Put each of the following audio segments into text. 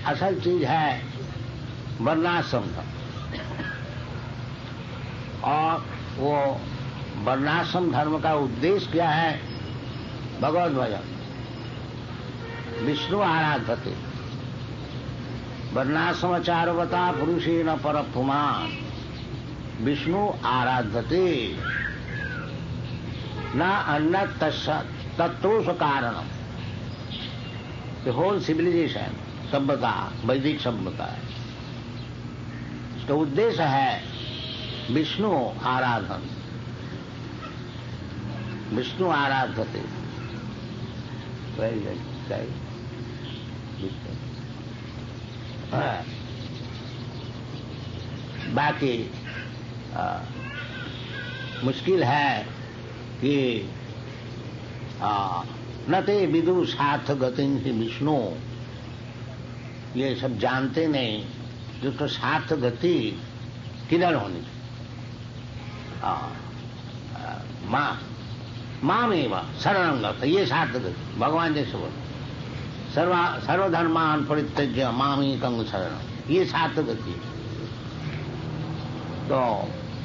असल चीज है वर्णाश्रम धर्म। और वो वर्णाश्रम धर्म का उद्देश्य क्या है? भगवद भजन, विष्णु आराधते, वर्णाश्रमचारवता पुरुषेण परपुमान्, विष्णु आराधते न अन्य तत्वों कारणम। द होल सिविलाइजेशन, सभ्यता, वैदिक सभ्यता है, तो उद्देश्य है विष्णु आराधन, विष्णु आराधते। बाकी मुश्किल है कि न ते विदु साथ गतिं ही विष्णु, ये सब जानते नहीं जो तो साथ गति किधर होनी। माम एवं शरणंगत, ये साथ गति भगवान जैसे बोल, सर्वधर्मान परित्यज्य मामेकं शरणं, ये साथ गति। तो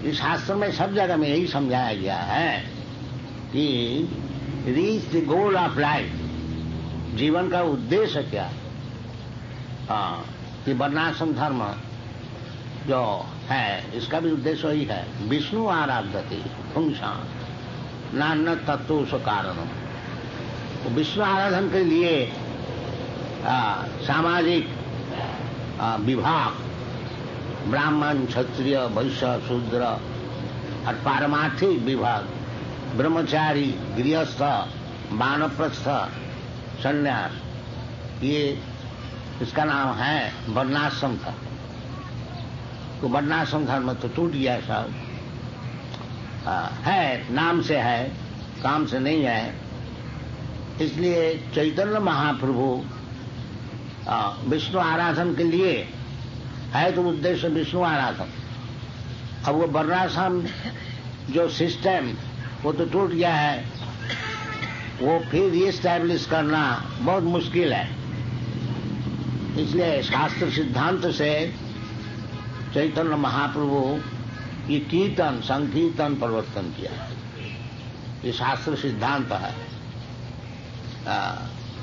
इस शास्त्र में सब जगह में यही समझाया गया है कि reach the goal of life, जीवन का उद्देश्य क्या। कि वर्णाश्रम धर्म जो है इसका भी उद्देश्य वही है, विष्णु आराधते पुंसां नान्य तत्व कारण। विष्णु आराधन के लिए सामाजिक विभाग, ब्राह्मण, क्षत्रिय, वैश्य, शूद्र और पारमार्थिक विभाग, ब्रह्मचारी, गृहस्थ, वानप्रस्थ, संन्यास, ये इसका नाम है वर्णाश्रम धर्म। तो वर्णाश्रम धर्म तो टूट गया सब, है नाम से है, काम से नहीं है। इसलिए चैतन्य महाप्रभु विष्णु आराधन के लिए है, तो उद्देश्य विष्णु आराधन। अब वो वर्णाश्रम जो सिस्टम वो तो टूट गया है, वो फिर रीएस्टैब्लिश करना बहुत मुश्किल है। इसलिए शास्त्र सिद्धांत से चैतन्य महाप्रभु ये कीर्तन संकीर्तन परिवर्तन किया है, ये शास्त्र सिद्धांत है।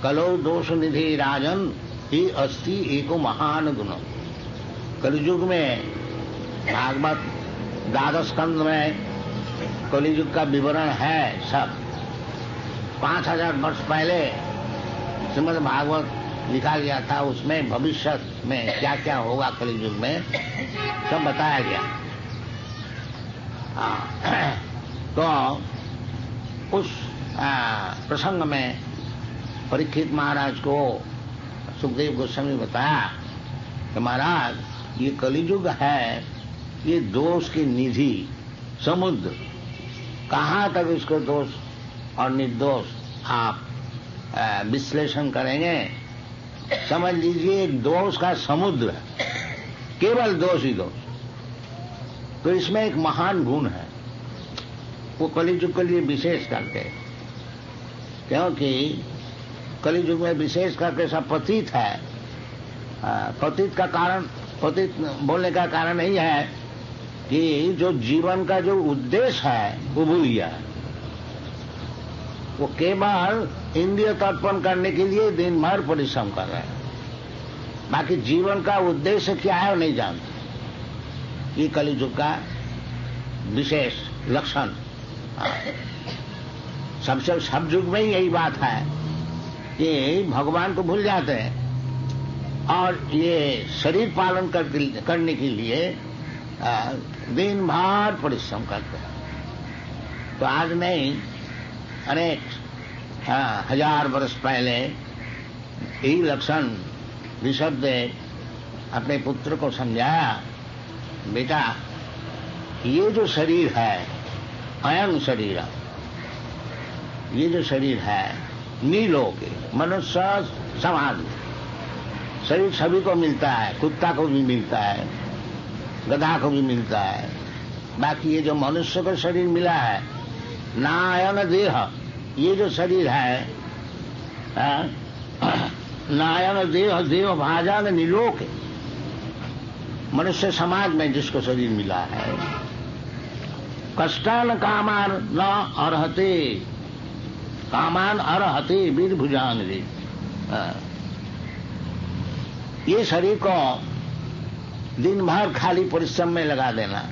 कलो दोष निधि राजन ही अस्ति एको महान गुण। कलियुग में भागवत द्वादश स्कंद में कलियुग का विवरण है सब। 5000 वर्ष पहले श्रीमद् भागवत लिखा गया था, उसमें भविष्य में क्या क्या होगा कलियुग में सब बताया गया। तो उस प्रसंग में परीक्षित महाराज को सुखदेव गोस्वामी बताया कि महाराज ये कलियुग है, ये दोष की निधि समुद्र, कहाँ तक इसको दोष और निर्दोष आप विश्लेषण करेंगे। समझ लीजिए एक दोष का समुद्र है, केवल दोष ही दोष। तो इसमें एक महान गुण है, वो कलियुग के लिए विशेष करके, क्योंकि कलियुग में विशेष करके सब पतित है। पतित का कारण, पतित बोलने का कारण यही है कि जो जीवन का जो उद्देश्य है वो भूल गया है। वो केवल इंद्रिय तर्पण करने के लिए दिन भर परिश्रम कर रहे हैं, बाकी जीवन का उद्देश्य क्या है वो नहीं जानते। ये कलियुग का विशेष लक्षण। सबसे सब युग में ही यही बात है कि भगवान को भूल जाते हैं और ये शरीर पालन करने के लिए दिन भर परिश्रम करते हैं। तो आज नहीं, अनेक 1000 वर्ष पहले यही लक्षण ऋषभदेव अपने पुत्र को समझाया, बेटा ये जो शरीर है, अयं शरीर, ये जो शरीर है नीलोके, मनुष्य समाज शरीर सभी को मिलता है, कुत्ता को भी मिलता है, गधा को भी मिलता है, बाकी ये जो मनुष्य को शरीर मिला है नायन देह, ये जो शरीर है नायन देह देव भाजन निलोक, मनुष्य समाज में जिसको शरीर मिला है, कष्टान कामान न अर्हते, कामान अर्हते वीर भुजान रे। ये शरीर को दिन भर खाली परिश्रम में लगा देना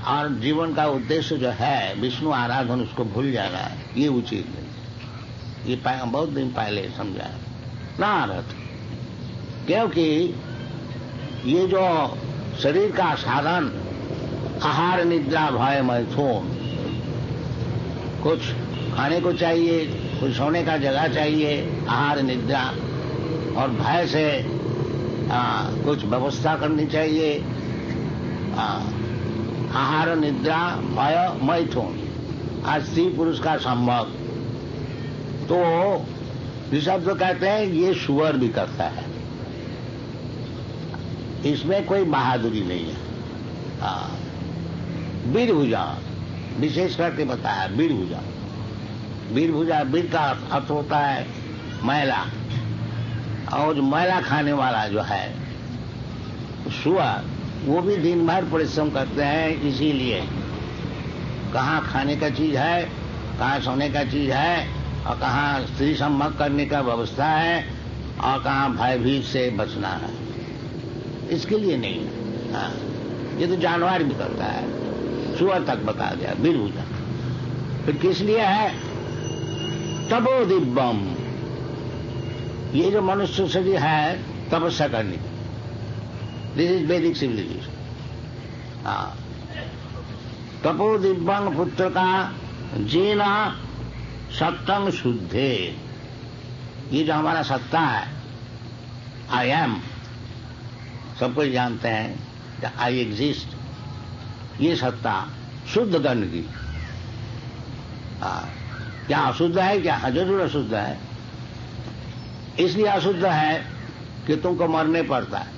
और जीवन का उद्देश्य जो है विष्णु आराधन, उसको भूल जाना, ये उचित नहीं। ये बहुत दिन पहले समझा ना अर्थ, क्योंकि ये जो शरीर का साधन आहार निद्रा भय मैथुन, कुछ खाने को चाहिए, कुछ सोने का जगह चाहिए, आहार निद्रा, और भय से कुछ व्यवस्था करनी चाहिए, आहार निद्रा भय मैथुन, आज स्त्री पुरुष का संभोग। तो ऋषभ तो कहते हैं ये सुअर भी करता है, इसमें कोई बहादुरी नहीं है। वीर भुजा विशेष करके बताया, वीर भुजा, वीर भुजा, वीर का अर्थ होता है मैला, और जो मैला खाने वाला जो है सुअर, वो भी दिन भर परिश्रम करते हैं। इसीलिए कहाँ खाने का चीज है, कहाँ सोने का चीज है, और कहाँ स्त्री संभोग करने का व्यवस्था है, और कहाँ भयभीत से बचना है, इसके लिए नहीं है। ये तो जानवर भी करता है, सुअर तक बता दिया वीर भुजा। फिर किस लिए है? तपो दिव्यम, ये जो मनुष्य शरीर है तपस्या करने, दिस इज वैदिक सिविलाइजेशन। तपो दिव्यंग पुत्र का जीना सत्तंग शुद्धे, ये जो हमारा सत्ता है, आई एम, सब कोई जानते हैं आई एग्जिस्ट, ये सत्ता शुद्ध दंड की। क्या अशुद्ध है? क्या जरूर अशुद्ध है। इसलिए अशुद्ध है कि तुमको मरने पड़ता है।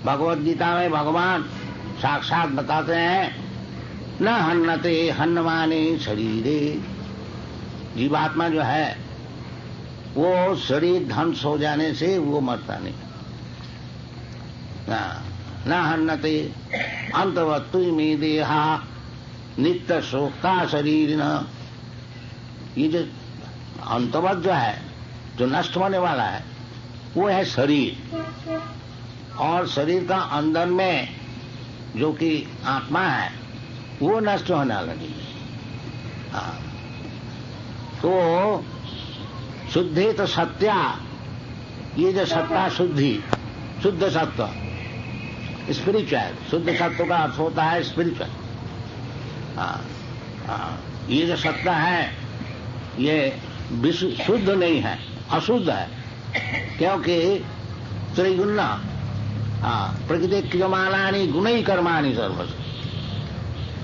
भगवत गीता में भगवान साक्षात बताते हैं, न हन्नते हन्नमाने शरीरे, जीवात्मा जो है वो शरीर ध्वंस हो जाने से वो मरता नहीं। न हन्नते अंतवत्तु में देहा नित्य शोका शरीर न, ये जो अंतवत जो है, जो नष्ट होने वाला है, वो है शरीर। और शरीर का अंदर में जो कि आत्मा है वो नष्ट होने वाला नहीं। तो शुद्धि तो सत्या, ये जो सत्ता शुद्धि, शुद्ध सत्व, स्पिरिचुअल, शुद्ध सत्व का अर्थ होता है स्पिरिचुअल। ये जो सत्ता है ये शुद्ध नहीं है, अशुद्ध है, क्योंकि त्रिगुण प्रकृति क्रियमाणानि गुणई कर्माणि सर्वस,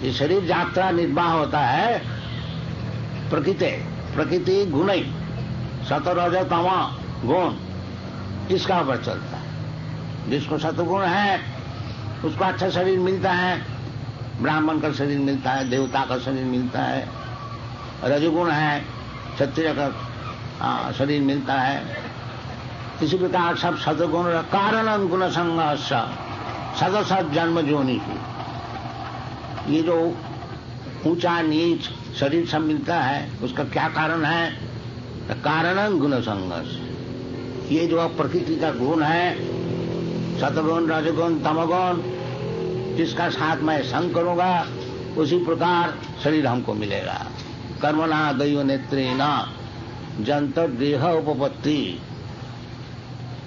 ये शरीर यात्रा निर्वाह होता है प्रकृति गुणई, सतरज तम गुण, इसका ऊपर चलता है। जिसको सतगुण है उसको अच्छा शरीर मिलता है, ब्राह्मण का शरीर मिलता है, देवता का शरीर मिलता है। रजगुण है, क्षत्रिय का शरीर मिलता है। इसी प्रकार सब सदगुण कारण गुण संघर्ष सदसत जन्म जोनि की, ये जो ऊंचा नीच शरीर सब मिलता है उसका क्या कारण है? कारण गुण संघर्ष, ये जो प्रकृति का गुण है, सतगुण रजगुण तमगुण, जिसका साथ मैं संग करूंगा उसी प्रकार शरीर हमको मिलेगा। कर्मणा दैव नेत्रेण जंतर देह उपपत्ति,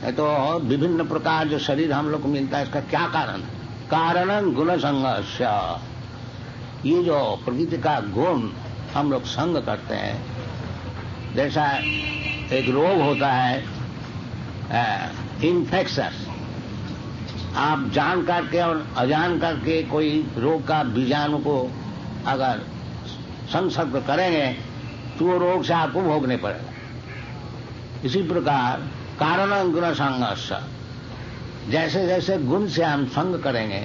तो विभिन्न प्रकार जो शरीर हम लोग को मिलता है, इसका क्या कारण है? कारण गुण संघर्ष, ये जो प्रकृति का गुण हम लोग संग करते हैं। जैसा एक रोग होता है इन्फेक्शस, आप जान करके और अजान करके कोई रोग का बीजाणु को अगर संसर्ग करेंगे तो वो रोग से आपको भोगने पड़ेगा। इसी प्रकार कारण गुण संघर्ष, जैसे जैसे गुण से हम संग करेंगे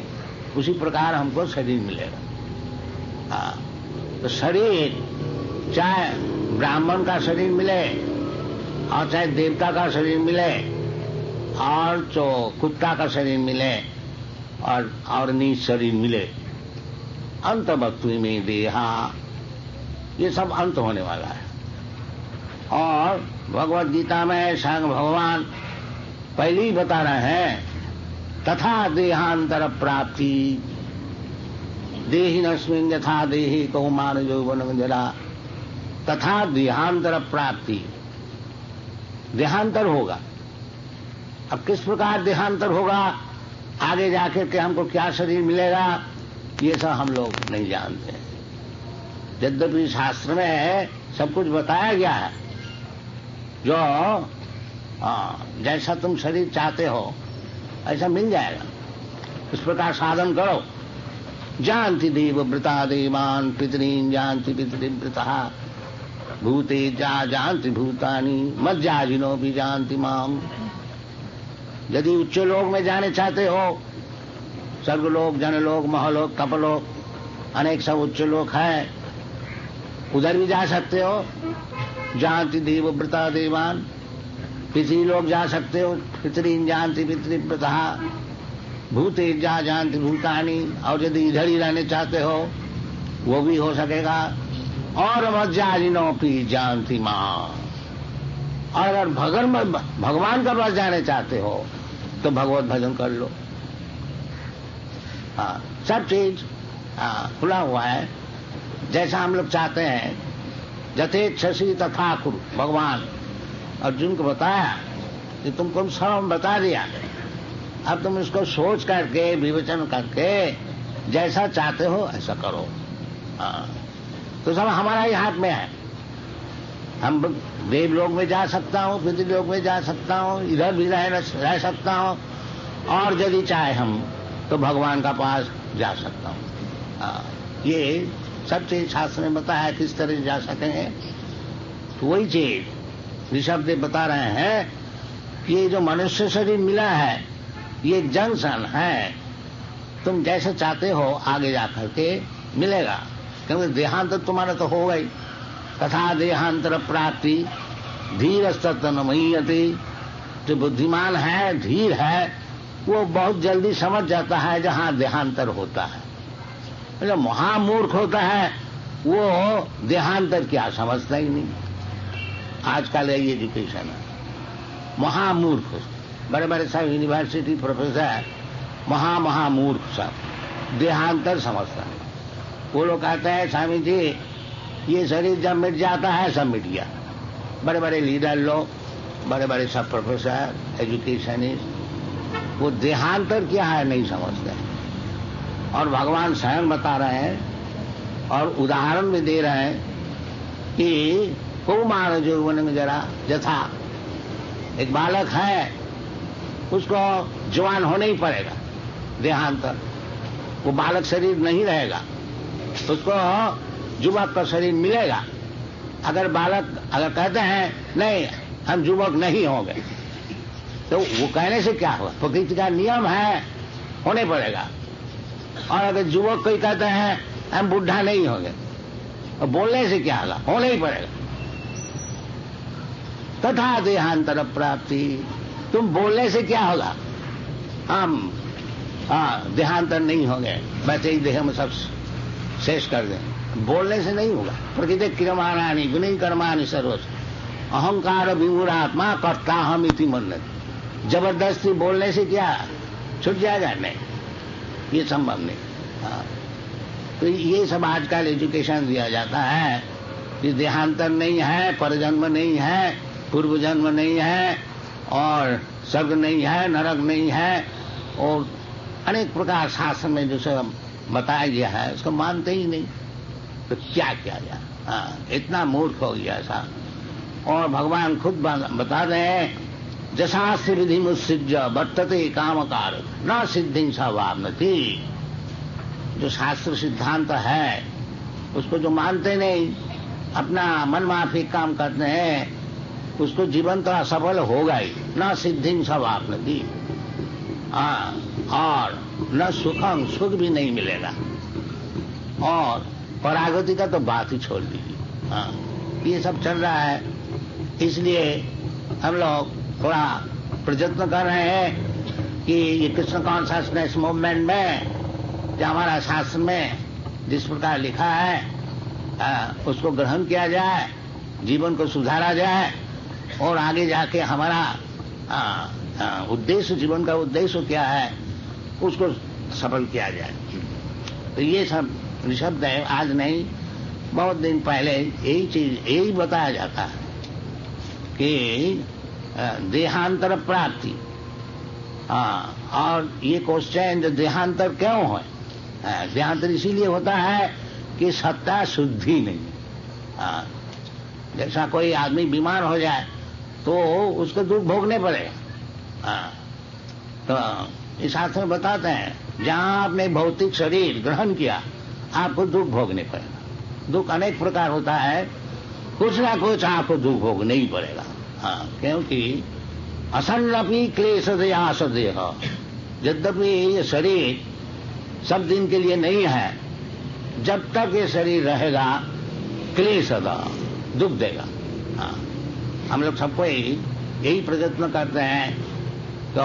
उसी प्रकार हमको शरीर मिलेगा। तो शरीर चाहे ब्राह्मण का शरीर मिले, और चाहे देवता का शरीर मिले और जो कुत्ता का शरीर मिले और नीच शरीर मिले, अंत वस्तु में देहा, ये सब अंत होने वाला है। और भगवत गीता में स्वयं भगवान पहले ही बता रहे हैं, तथा देहांतर प्राप्ति देहिनस्मिन् यथा देहि कौमार यौवनं जरा, तथा देहांतर प्राप्ति, देहांतर होगा। अब किस प्रकार देहांतर होगा, आगे जाकर के हमको क्या शरीर मिलेगा, ये सब हम लोग नहीं जानते। यद्यपि शास्त्र में सब कुछ बताया गया है, जो जैसा तुम शरीर चाहते हो ऐसा मिल जाएगा। इस प्रकार साधन करो। जानति देव वृता देवान पितरीन जानति पितृव्रता भूते जानति भूतानि मज्जाजिनो भी जानति माम। यदि उच्च लोक में जाने चाहते हो, स्वर्गलोक, जनलोक, महलोक, तपलोक, अनेक सब उच्च लोक है, उधर भी जा सकते हो। जानति देव वृता देवान, पितरी लोग जा सकते हो, पितरीन जानति पितृव्रता भूते जानति भूतानि, और यदि इधर ही रहने चाहते हो वो भी हो सकेगा। और मज्जाजिनोपि जानति मां, और अगर भगवान का पास जाने चाहते हो तो भगवत भजन कर लो। सब चीज खुला हुआ है, जैसा हम लोग चाहते हैं। जथेच्छसि तथा कुरु, भगवान अर्जुन को बताया कि तुमको सब बता दिया, अब तुम इसको सोच करके विवेचन करके जैसा चाहते हो ऐसा करो। तो सब हमारा ही हाथ में है। हम देवलोक में जा सकता हूँ, पितृलोक में जा सकता हूँ, इधर भी रह सकता हूँ, और यदि चाहे हम तो भगवान का पास जा सकता हूँ। ये सब चीज शास्त्र में बताया किस तरह से जा सकेंगे। तो वही चीज ऋषभ देव बता रहे हैं कि ये जो मनुष्य शरीर मिला है ये एक जंक्शन है, तुम जैसे चाहते हो आगे जाकर के मिलेगा, क्योंकि देहांतर तुम्हारा तो हो गई। तथा देहांतर प्राप्ति धीरस्तन महीयते, जो बुद्धिमान है, धीर है, वो बहुत जल्दी समझ जाता है जहां देहांतर होता है। जो महामूर्ख होता है वो देहांतर क्या समझता ही नहीं। आजकल ये एजुकेशन है, महामूर्ख, बड़े बड़े सब यूनिवर्सिटी प्रोफेसर महामूर्ख सब देहांतर समझता है। वो लोग कहते हैं स्वामी जी ये शरीर जब मिट जाता है सब मिट गया। बड़े बड़े लीडर लोग, बड़े बड़े सब प्रोफेसर, एजुकेशनिस्ट, वो देहांतर क्या है नहीं समझते। और भगवान स्वयं बता रहे हैं और उदाहरण भी दे रहे हैं कि कौमार यौवन में जरा, यथा एक बालक है, उसको जवान होना ही पड़ेगा, देहांतर, वो बालक शरीर नहीं रहेगा, उसको युवक का शरीर मिलेगा। अगर बालक अगर कहते हैं नहीं हम युवक नहीं होंगे, तो वो कहने से क्या होगा, प्रकृति का नियम है, होने पड़ेगा। और अगर युवक कोई कहते हैं हम बुढ़ा नहीं होंगे, और बोलने से क्या होगा, होना ही पड़ेगा। तथा देहांतर प्राप्ति, तुम बोलने से क्या होगा, हम देहांतर नहीं होंगे, वैसे ही देह में सब शेष कर दें, बोलने से नहीं होगा। प्रकृति क्रियमाणानि गुणी कर्माणि सर्वस्व अहंकार विमूढ़ात्मा कर्ता हम इति मन्यते। जबरदस्ती बोलने से क्या छूट जाएगा, नहीं, ये संभव नहीं। तो ये सब आजकल एजुकेशन दिया जाता है कि देहांतर नहीं है, परजन्म नहीं है, पूर्व जन्म नहीं है, और स्वर्ग नहीं है, नरक नहीं है, और अनेक प्रकार शास्त्र में जो सब बताया गया है उसको मानते ही नहीं। तो क्या किया जाए, इतना मूर्ख हो गया ऐसा। और भगवान खुद बता रहे हैं जशास्त्र विधि मुत्सृज्य वर्तते कामकार न सिद्धि सवाप्नति। जो शास्त्र सिद्धांत है उसको जो मानते नहीं, अपना मन माफिक काम करते हैं, उसको जीवन तो असफल होगा ही, न सिद्धि सवाप्नति, और न सुखम, सुख भी नहीं मिलेगा, और परागति का तो बात ही छोड़ दीजिए। ये सब चल रहा है। इसलिए हम लोग थोड़ा प्रयत्न कर रहे हैं कि ये कृष्ण कॉन्शसनेस मूवमेंट में जो हमारा शास्त्र में जिस प्रकार लिखा है उसको ग्रहण किया जाए, जीवन को सुधारा जाए और आगे जाके हमारा उद्देश्य, जीवन का उद्देश्य क्या है उसको सफल किया जाए। तो ये सब निःशब्द है, आज नहीं बहुत दिन पहले यही चीज यही बताया जाता है कि देहांतर प्राप्ति। और ये क्वेश्चन देहांतर क्यों है? देहांतर इसीलिए होता है कि सत्ता शुद्धि नहीं। जैसा कोई आदमी बीमार हो जाए तो उसको दुख भोगने पड़े। तो इस शास्त्र में बताते हैं जहां आपने भौतिक शरीर ग्रहण किया आपको दुख भोगने पड़ेगा। दुख अनेक प्रकार होता है, कुछ ना कुछ आपको दुख भोगने ही पड़ेगा। क्योंकि असन्नपि क्लेश देहास देह, यद्यपि ये शरीर सब दिन के लिए नहीं है, जब तक ये शरीर रहेगा क्लेश दुख देगा। हम लोग सबको यही प्रयत्न करते हैं। तो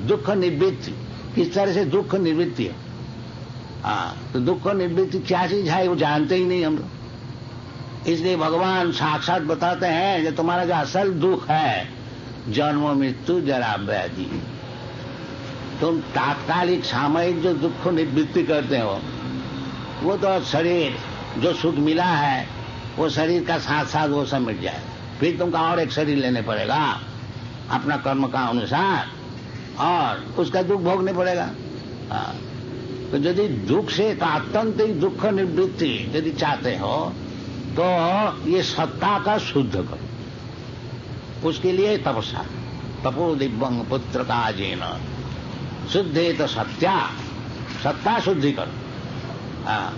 दुख निवृत्ति, किस तरह से दुख निवृत्ति है? तो दुख निवृत्ति क्या चीज है वो जानते ही नहीं हम लोग। इसलिए भगवान साक्षात बताते हैं कि तुम्हारा जो असल दुख है जन्म मृत्यु जरा व्याधि, तुम तात्कालिक सामयिक जो दुख निवृत्ति करते हो वो तो शरीर जो सुख मिला है वो शरीर का साथ साथ वो सब मिट जाए, फिर तुमको और एक शरीर लेने पड़ेगा अपना कर्म का अनुसार और उसका दुख भोगने पड़ेगा। तो यदि दुख से आत्यंतिक दुख निवृत्ति यदि चाहते हो तो ये सत्ता का शुद्ध करो। उसके लिए तपस्या, तपो दिव्यंग पुत्र का जेन शुद्धे तो सत्या, सत्ता शुद्धि करो।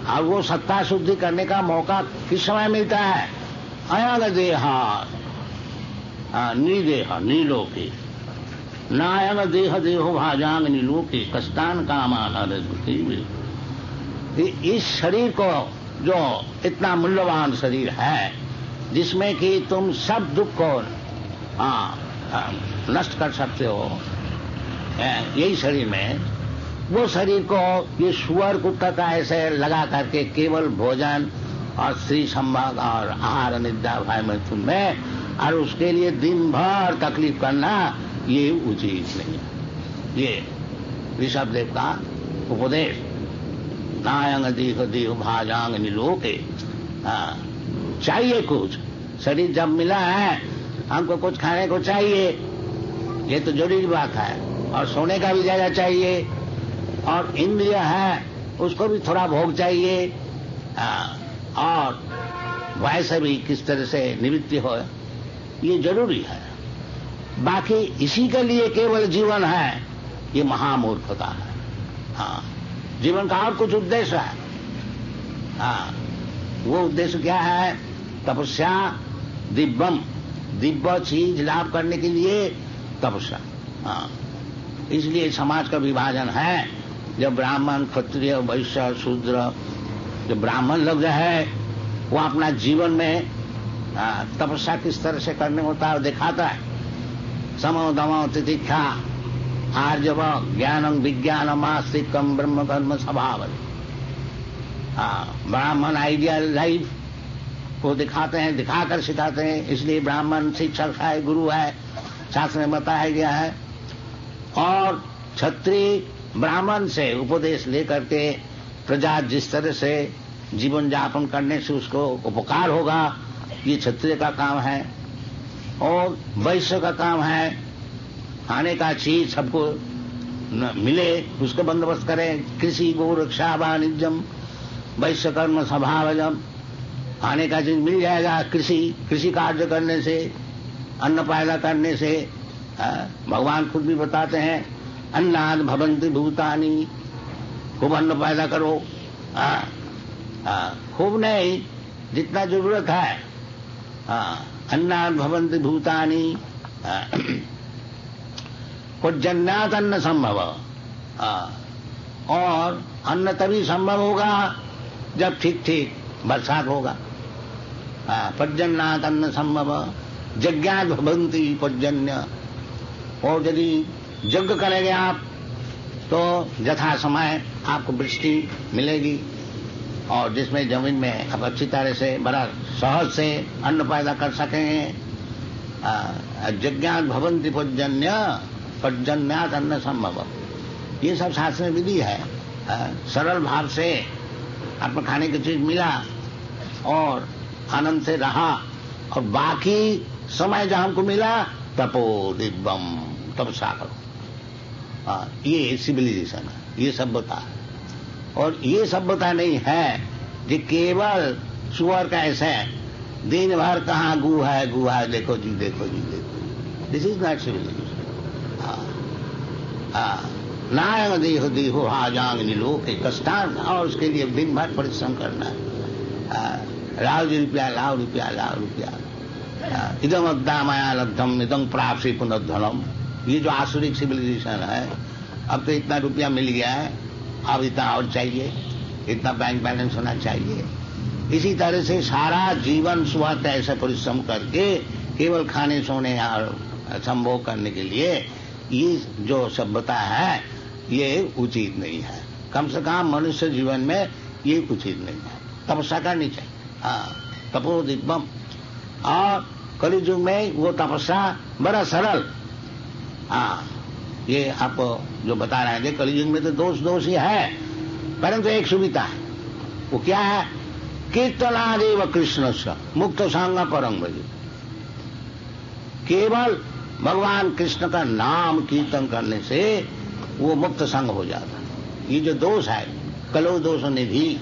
और वो सत्ता शुद्धि करने का मौका किस समय मिलता है? अयंग देहा निदेह नीलोके, नायंग देह देहो भाजांग नीलोके कष्टान कामान। इस शरीर को जो इतना मूल्यवान शरीर है जिसमें कि तुम सब दुख को नष्ट कर सकते हो, यही शरीर में, वो शरीर को ये सुअर कुत्ता का ऐसे लगा करके केवल भोजन और स्त्री संभाग और आहार निद्रा भय मैथुन में और उसके लिए दिन भर तकलीफ करना ये उचित नहीं है। ये ऋषभ देव का उपदेश, नायंग देह देह भाजांग निलोके। चाहिए कुछ, शरीर जब मिला है हमको कुछ खाने को चाहिए, ये तो जरूरी बात है, और सोने का भी जगह चाहिए, और इंद्रिय है उसको भी थोड़ा भोग चाहिए, और वैसे भी किस तरह से निवृत्ति हो ये जरूरी है। बाकी इसी के लिए केवल जीवन है ये महामूर्खता है। जीवन का और कुछ उद्देश्य है। वो उद्देश्य क्या है? तपस्या, दिव्यम, दिव्य चीज लाभ करने के लिए तपस्या। इसलिए समाज का विभाजन है। जब ब्राह्मण, क्षत्रिय, वैश्य, शूद्र, जो ब्राह्मण लोग जो है वो अपना जीवन में तपस्या किस तरह से करने होता है दिखाता है। समो दमो तितिक्षा आर्जव ज्ञानम विज्ञानम आस्तिकम ब्रह्म कर्म स्वभाव। ब्राह्मण आइडियल लाइफ को दिखाते हैं, दिखाकर सिखाते हैं। इसलिए ब्राह्मण शिक्षक है, गुरु है, शास्त्र में बताया गया है। और क्षत्रिय ब्राह्मण से उपदेश लेकर के प्रजा जिस तरह से जीवन यापन करने से उसको उपकार होगा, ये क्षत्रिय का काम है। और वैश्य का काम है खाने का चीज सबको मिले उसको बंदोबस्त करें। कृषि गो रक्षा वाणिज्यम वैश्य कर्म स्वभावजम, खाने का चीज मिल जाएगा। कृषि कार्य करने से, अन्न पैदा करने से, भगवान खुद भी बताते हैं अन्नाद भवन्ति भूतानि, खूब अन्न पैदा करो। खूब नहीं, जितना जरूरत है। अन्नाद भवन्ति भूतानि, पर्जन्यात अन्न संभव। और अन्न तभी संभव होगा जब ठीक ठीक बरसात होगा। पर्जन्यात अन्न संभव, यज्ञात भवन्ति पर्जन्य, और यदि यज्ञ करेंगे आप तो यथा समय आपको वृष्टि मिलेगी, और जिसमें जमीन में आप अच्छी तरह से बड़ा सहज से अन्न पैदा कर सकेंगे। यज्ञात भवन्ति पर्जन्य, पर्जन्यात अन्न संभव, ये सब शास्त्र में विधि है। सरल भाव से आपको खाने की चीज मिला और आनंद से रहा, और बाकी समय जहां हमको मिला तपो दिव्यम, तपस्या करो। ये सिविलाइजेशन है, ये सभ्यता है। और ये सभ्यता नहीं है कि केवल सुअर का ऐसा दिन भर कहाँ गु है देखो जी देखो जी देखो। This is not civilization. नायंग देहो देहो हाजांग नीलोक कष्टान, और उसके लिए दिन भर परिश्रम करना है। लाओ जी रुपया, लाओ रुपया, लाओ रुपया। इदम अद्दा माया लब्धम इदम प्राप्ति पुनर्धनम। ये जो आसुरिक सिविलाइजेशन है, अब तो इतना रुपया मिल गया है, अब इतना और चाहिए, इतना बैंक बैलेंस होना चाहिए। इसी तरह से सारा जीवन सुबह ऐसे परिश्रम करके केवल खाने सोने और संभोग करने के लिए, ये जो सभ्यता है ये उचित नहीं है। कम से कम मनुष्य जीवन में ये उचित नहीं है। तपस्या करनी चाहिए। तपो दिव्यम। और कलि युग में वो तपस्या बड़ा सरल। ये आप जो बता रहे हैं, कलि युग में तो दोष ही है, परंतु एक सुविधा है। वो क्या है? कीर्तनादेव कृष्ण से मुक्त संग परम भज। केवल भगवान कृष्ण का नाम कीर्तन करने से वो मुक्त संग हो जाता है। ये जो दोष है, कलो दोष निधि,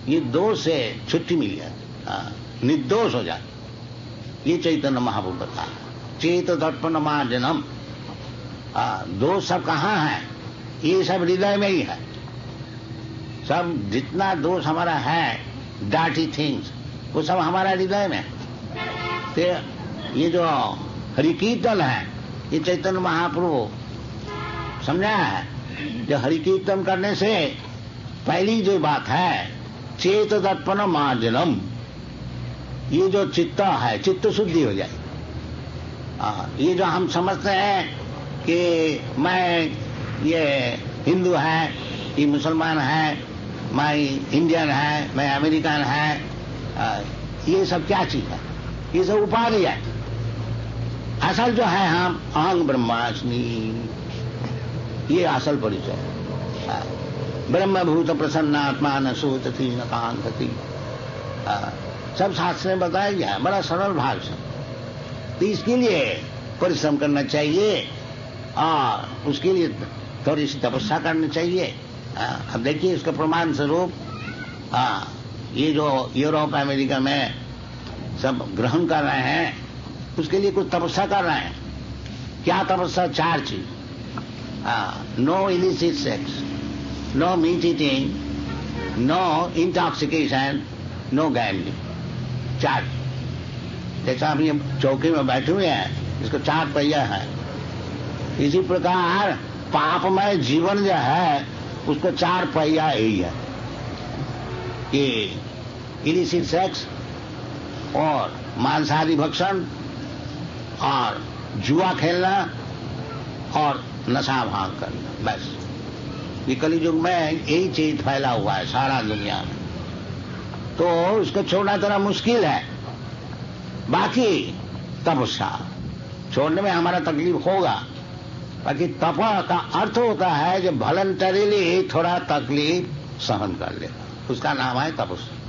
ये दोष से छुट्टी मिल जाती, निर्दोष हो जाती। ये चैतन्य महाप्रभु बता, चेत दर्पण मार्जनम। दोष सब कहाँ है? ये सब हृदय में ही है। सब जितना दोष हमारा है, डार्टी थिंग्स, वो सब हमारा हृदय में। तो ये जो हरि कीर्तन है, ये चैतन्य महाप्रभु समझा है। जो हरि कीर्तन करने से पहली जो बात है, चेत दर्पण मार्जनम। ये जो चित्त है, चित्त शुद्धि हो जाए। ये जो हम समझते हैं कि मैं ये हिंदू है, ये मुसलमान है, मैं इंडियन है, मैं अमेरिकन है, ये सब क्या चीज है? ये सब उपाधि है। असल जो है हम अहं ब्रह्मास्मि, ये असल परिचय है। ब्रह्मभूत प्रसन्नात्मा न सोचती न कांक्षति। सब शास्त्र में बताया गया है बड़ा सरल भाव से। तो इसके लिए परिश्रम करना चाहिए और उसके लिए थोड़ी सी तपस्या करनी चाहिए। अब देखिए इसका प्रमाण स्वरूप ये जो यूरोप अमेरिका में सब ग्रहण कर रहे हैं, उसके लिए कुछ तपस्या कर रहे हैं। क्या तपस्या? 4 चीज। No illicit sex, no meat eating, no intoxication, no gambling. 4। जैसा अभी हम चौकी में बैठे हुए हैं, इसको 4 पहिया है। इसी प्रकार पापमय जीवन जो है, उसको 4 पहिया यही है कि इलिसिट सेक्स और मांसाहारी भक्षण और जुआ खेलना और नशा भांग करना। बस ये कलियुग में यही चीज फैला हुआ है सारा दुनिया में। तो इसको छोड़ना थोड़ा मुश्किल है। बाकी तपस्या छोड़ने में हमारा तकलीफ होगा। बाकी तप का अर्थ होता है जो वॉलंटरीली थोड़ा तकलीफ सहन कर ले, उसका नाम है तपस्या।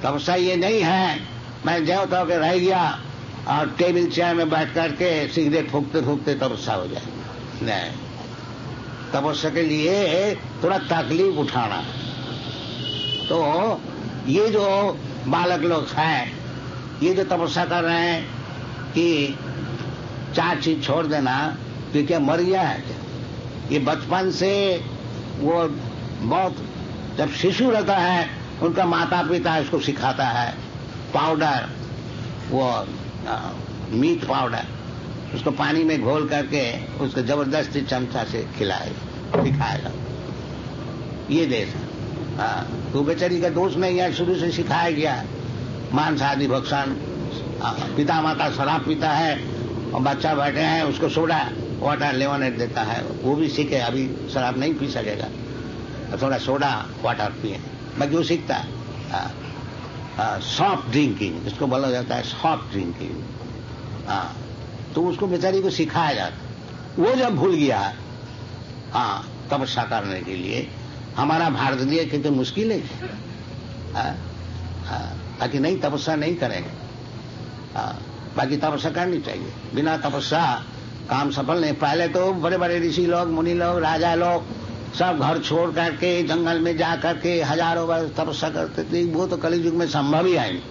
तपस्या ये नहीं है मैं ज्यों तो के रह गया और टेबल चेयर में बैठ करके सिगरेट फूकते फूकते तपस्या हो जाए। नहीं, तपस्या के लिए थोड़ा तकलीफ उठाना। तो ये जो बालक लोग हैं, ये जो तपस्या कर रहे हैं कि 4 चीज छोड़ देना, तो क्या मर गया है क्या? ये बचपन से वो बहुत, जब शिशु रहता है उनका माता पिता इसको सिखाता है। पाउडर, वो मीट पाउडर, उसको पानी में घोल करके उसको जबरदस्ती चमचा से सिखाएगा। ये देश है। तो बेचारी का दोष नहीं है, शुरू से सिखाया गया। मांस आदि भक्षण पिता माता शराब पीता है और बच्चा बैठे हैं उसको सोडा वाटर लेमनेड देता है, वो भी सीखे, अभी शराब नहीं पी सकेगा, थोड़ा सोडा वाटर पिए, बाकी वो सीखता है। सॉफ्ट ड्रिंकिंग इसको बोला जाता है, सॉफ्ट ड्रिंकिंग। तो उसको बेचारी को सिखाया जाता, वो जब भूल गया तपस्या करने के लिए, हमारा भारतीय कितने मुश्किल है ताकि नहीं तपस्या नहीं करेंगे। बाकी तपस्या करनी चाहिए, बिना तपस्या काम सफल नहीं। पहले तो बड़े बड़े ऋषि लोग, मुनि लोग, राजा लोग सब घर छोड़ करके जंगल में जा करके हजारों वर्ष तपस्या करते थे, वो तो कलयुग में संभव ही है नहीं।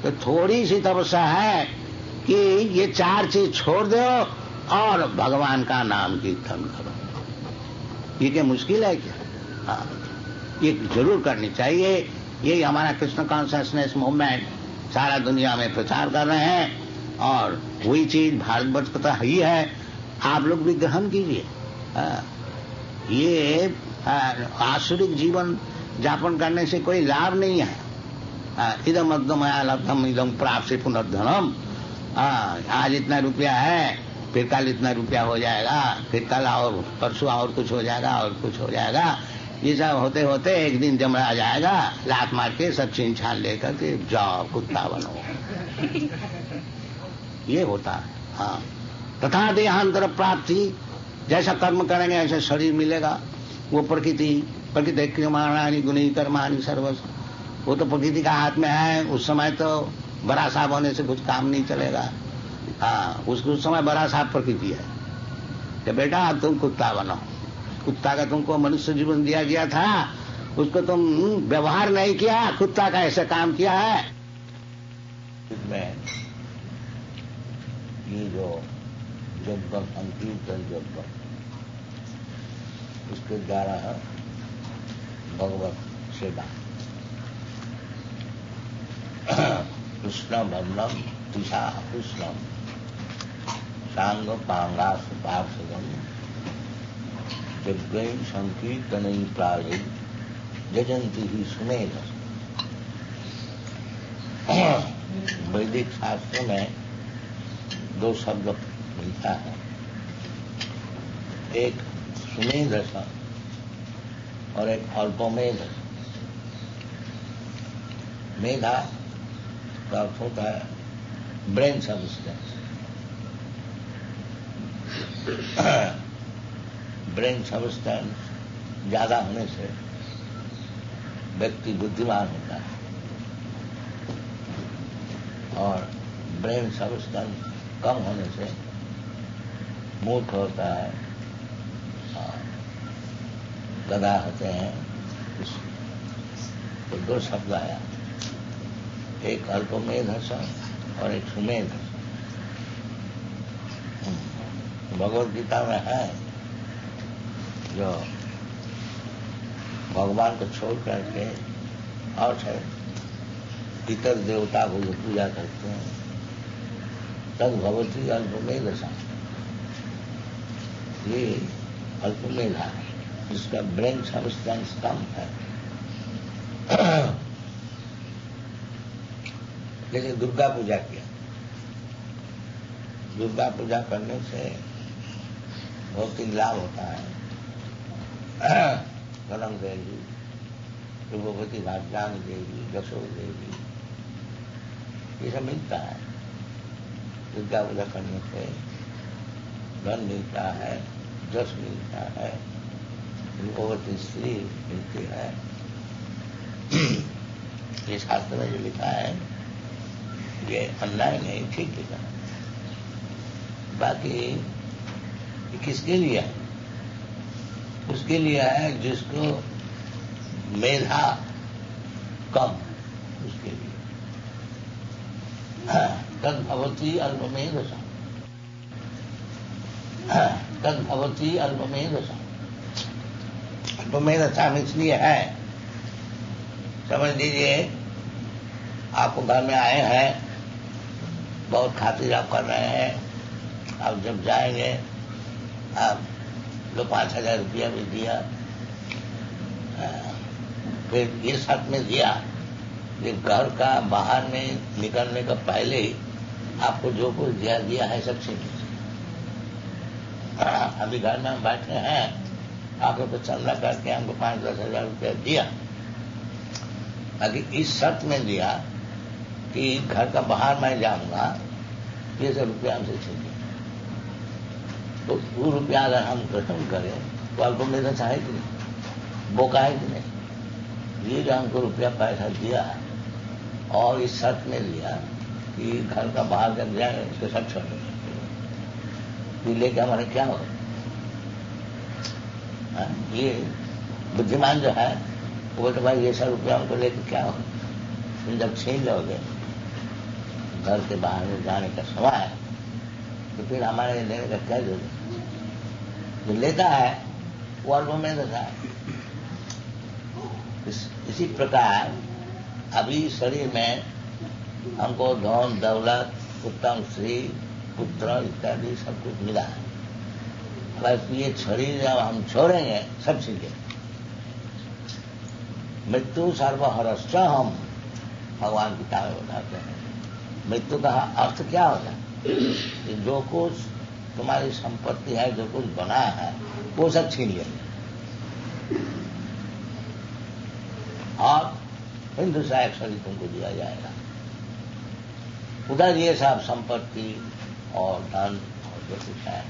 तो थोड़ी सी तपस्या है कि ये चार चीज छोड़ दो और भगवान का नाम कीर्तन करो। ये क्या मुश्किल है क्या? ये जरूर करनी चाहिए। यही हमारा कृष्ण कॉन्शियसनेस मूवमेंट सारा दुनिया में प्रचार कर रहे हैं और वही चीज भारतवर्ष का तो ही है, आप लोग भी ग्रहण कीजिए। ये आसुरिक जीवन यापन करने से कोई लाभ नहीं है। इदम अद्दमया लब्धम इदम प्राप्त पुनर्धनम। आज इतना रुपया है, फिर कल इतना रुपया हो जाएगा, फिर कल और परसों और कुछ हो जाएगा और कुछ हो जाएगा। ये सब होते होते एक दिन जमरा जाएगा, लात मार के सब छीन छान लेकर के जाओ कुत्ता बनो। ये होता है। तथा देहांतर प्राप्ति, जैसा कर्म करेंगे ऐसा शरीर मिलेगा। वो प्रकृति क्रियमाणानि गुणी कर्माणि सर्वस्व, वो तो प्रकृति का हाथ में है। उस समय तो बड़ा साहब होने से कुछ काम नहीं चलेगा। उस समय बड़ा साहब प्रकृति है कि बेटा अब तुम कुत्ता बनो। कुत्ता का तुमको मनुष्य जीवन दिया गया था, उसको तुम व्यवहार नहीं किया, कुत्ता का ऐसा काम किया है। इसमें ये जो जगत संकीर्तन जगत, उसके द्वारा भगवत सेवा, कृष्ण भवनम तुषा कृष्णम सांग पांगास पार्षदम यज्ञ संकीर्तन प्राय जजंती ही सुमेध। वैदिक शास्त्र में दो शब्द मिलता है, एक सुमेध और एक अल्पमेध। मेधा का अर्थ होता है ब्रेन सब्सटेंस। ब्रेन सब्सटेंस ज्यादा होने से व्यक्ति बुद्धिमान होता है और ब्रेन सब्सटेंस कम होने से मूर्ख होता है, गधा होते हैं। तो दो शब्द आया, एक अल्पमेध और एक सुमेध। भगवद गीता में है जो भगवान को छोड़ करके और इतर देवता को जो पूजा करते हैं, तद भगवती अल्पमेध सा, ये अल्पमेध है, जिसका ब्रेन सब्सटेंस कम है। जैसे दुर्गा पूजा किया, दुर्गा पूजा करने से बहुत ही लाभ होता है। गणम देवी, रूपवती भाग्यान देवी, यशोर देवी, ये सब मिलता है। दुर्गा पूजा करने से धन मिलता है, यश मिलता है, रूपवती स्त्री मिलती है। ये शास्त्र में जो लिखा है ये अन्याय नहीं, ठीक लिखा है। बाकी ये किसके लिए है? उसके लिए है जिसको मेधा कम, उसके लिए। तद भवती अल्पमेध सा, तद भवती अल्पमेध सा। अल्पमेध सा इसलिए है, समझ लीजिए आपको घर में आए हैं, बहुत खातिर आप कर रहे हैं, आप जब जाएंगे आप 5,000 रुपया भी दिया, फिर ये शर्त में दिया ये घर का बाहर में निकलने का पहले ही आपको जो कुछ दिया है सब छीन लीजिए। अभी घर में हम बैठे हैं, आपको तो चंदा करके हमको 5-10 हजार रुपया दिया, बाकी इस शर्त में दिया कि घर का बाहर मैं जाऊंगा, ये सब रुपया हमसे छीन लिया। तो वो रुपया अगर हम ग्रहण करें तो आपको मेरा चाहे कि नहीं, बोका है कि नहीं। ये जो हमको रुपया पैसा दिया और इस शर्त में लिया कि घर का बाहर जब जाए उसके सब छोड़े, ये लेके हमारे क्या हो। ये बुद्धिमान जो है वो तो भाई ये सब रुपया हमको लेके क्या हो। तुम जब छीन लोगे घर के बाहर जाने का समय है तो फिर हमारे लेने का क्या जरूरत। जो लेता है वो अल्प में देता है। इसी प्रकार अभी शरीर में हमको धन दौलत उत्तम स्त्री पुत्र इत्यादि सब कुछ मिला है, बस ये शरीर जब हम छोड़ेंगे सब सीखे। मृत्यु सर्वहरश्च हम भगवान गीता में बताते हैं। मृत्यु का अर्थ क्या होता है? जो कुछ तुम्हारी संपत्ति है, जो कुछ बना है, वो सब छीन लेंगे और फिर दूसरा एक शरीर तुमको दिया जाएगा। उधर ये सब संपत्ति और धन और जो कुछ है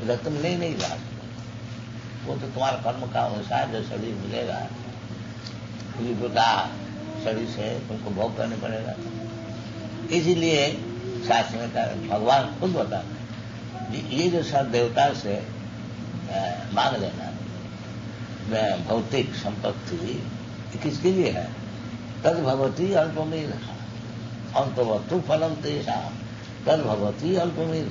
उधर तुम नहीं जा सकते। वो तो तुम्हारा कर्म का अनुसार जो शरीर मिलेगा इसी प्रकार शरीर से तुमको भोग करने पड़ेगा। इसीलिए शास्त्र में भगवान खुद बताते हैं ये जो सब देवता से मांग लेना भौतिक संपत्ति किसके लिए है? तद भगवती अल्पमेध अंतवतु फलम तेषा तद भगवती अल्पमेध।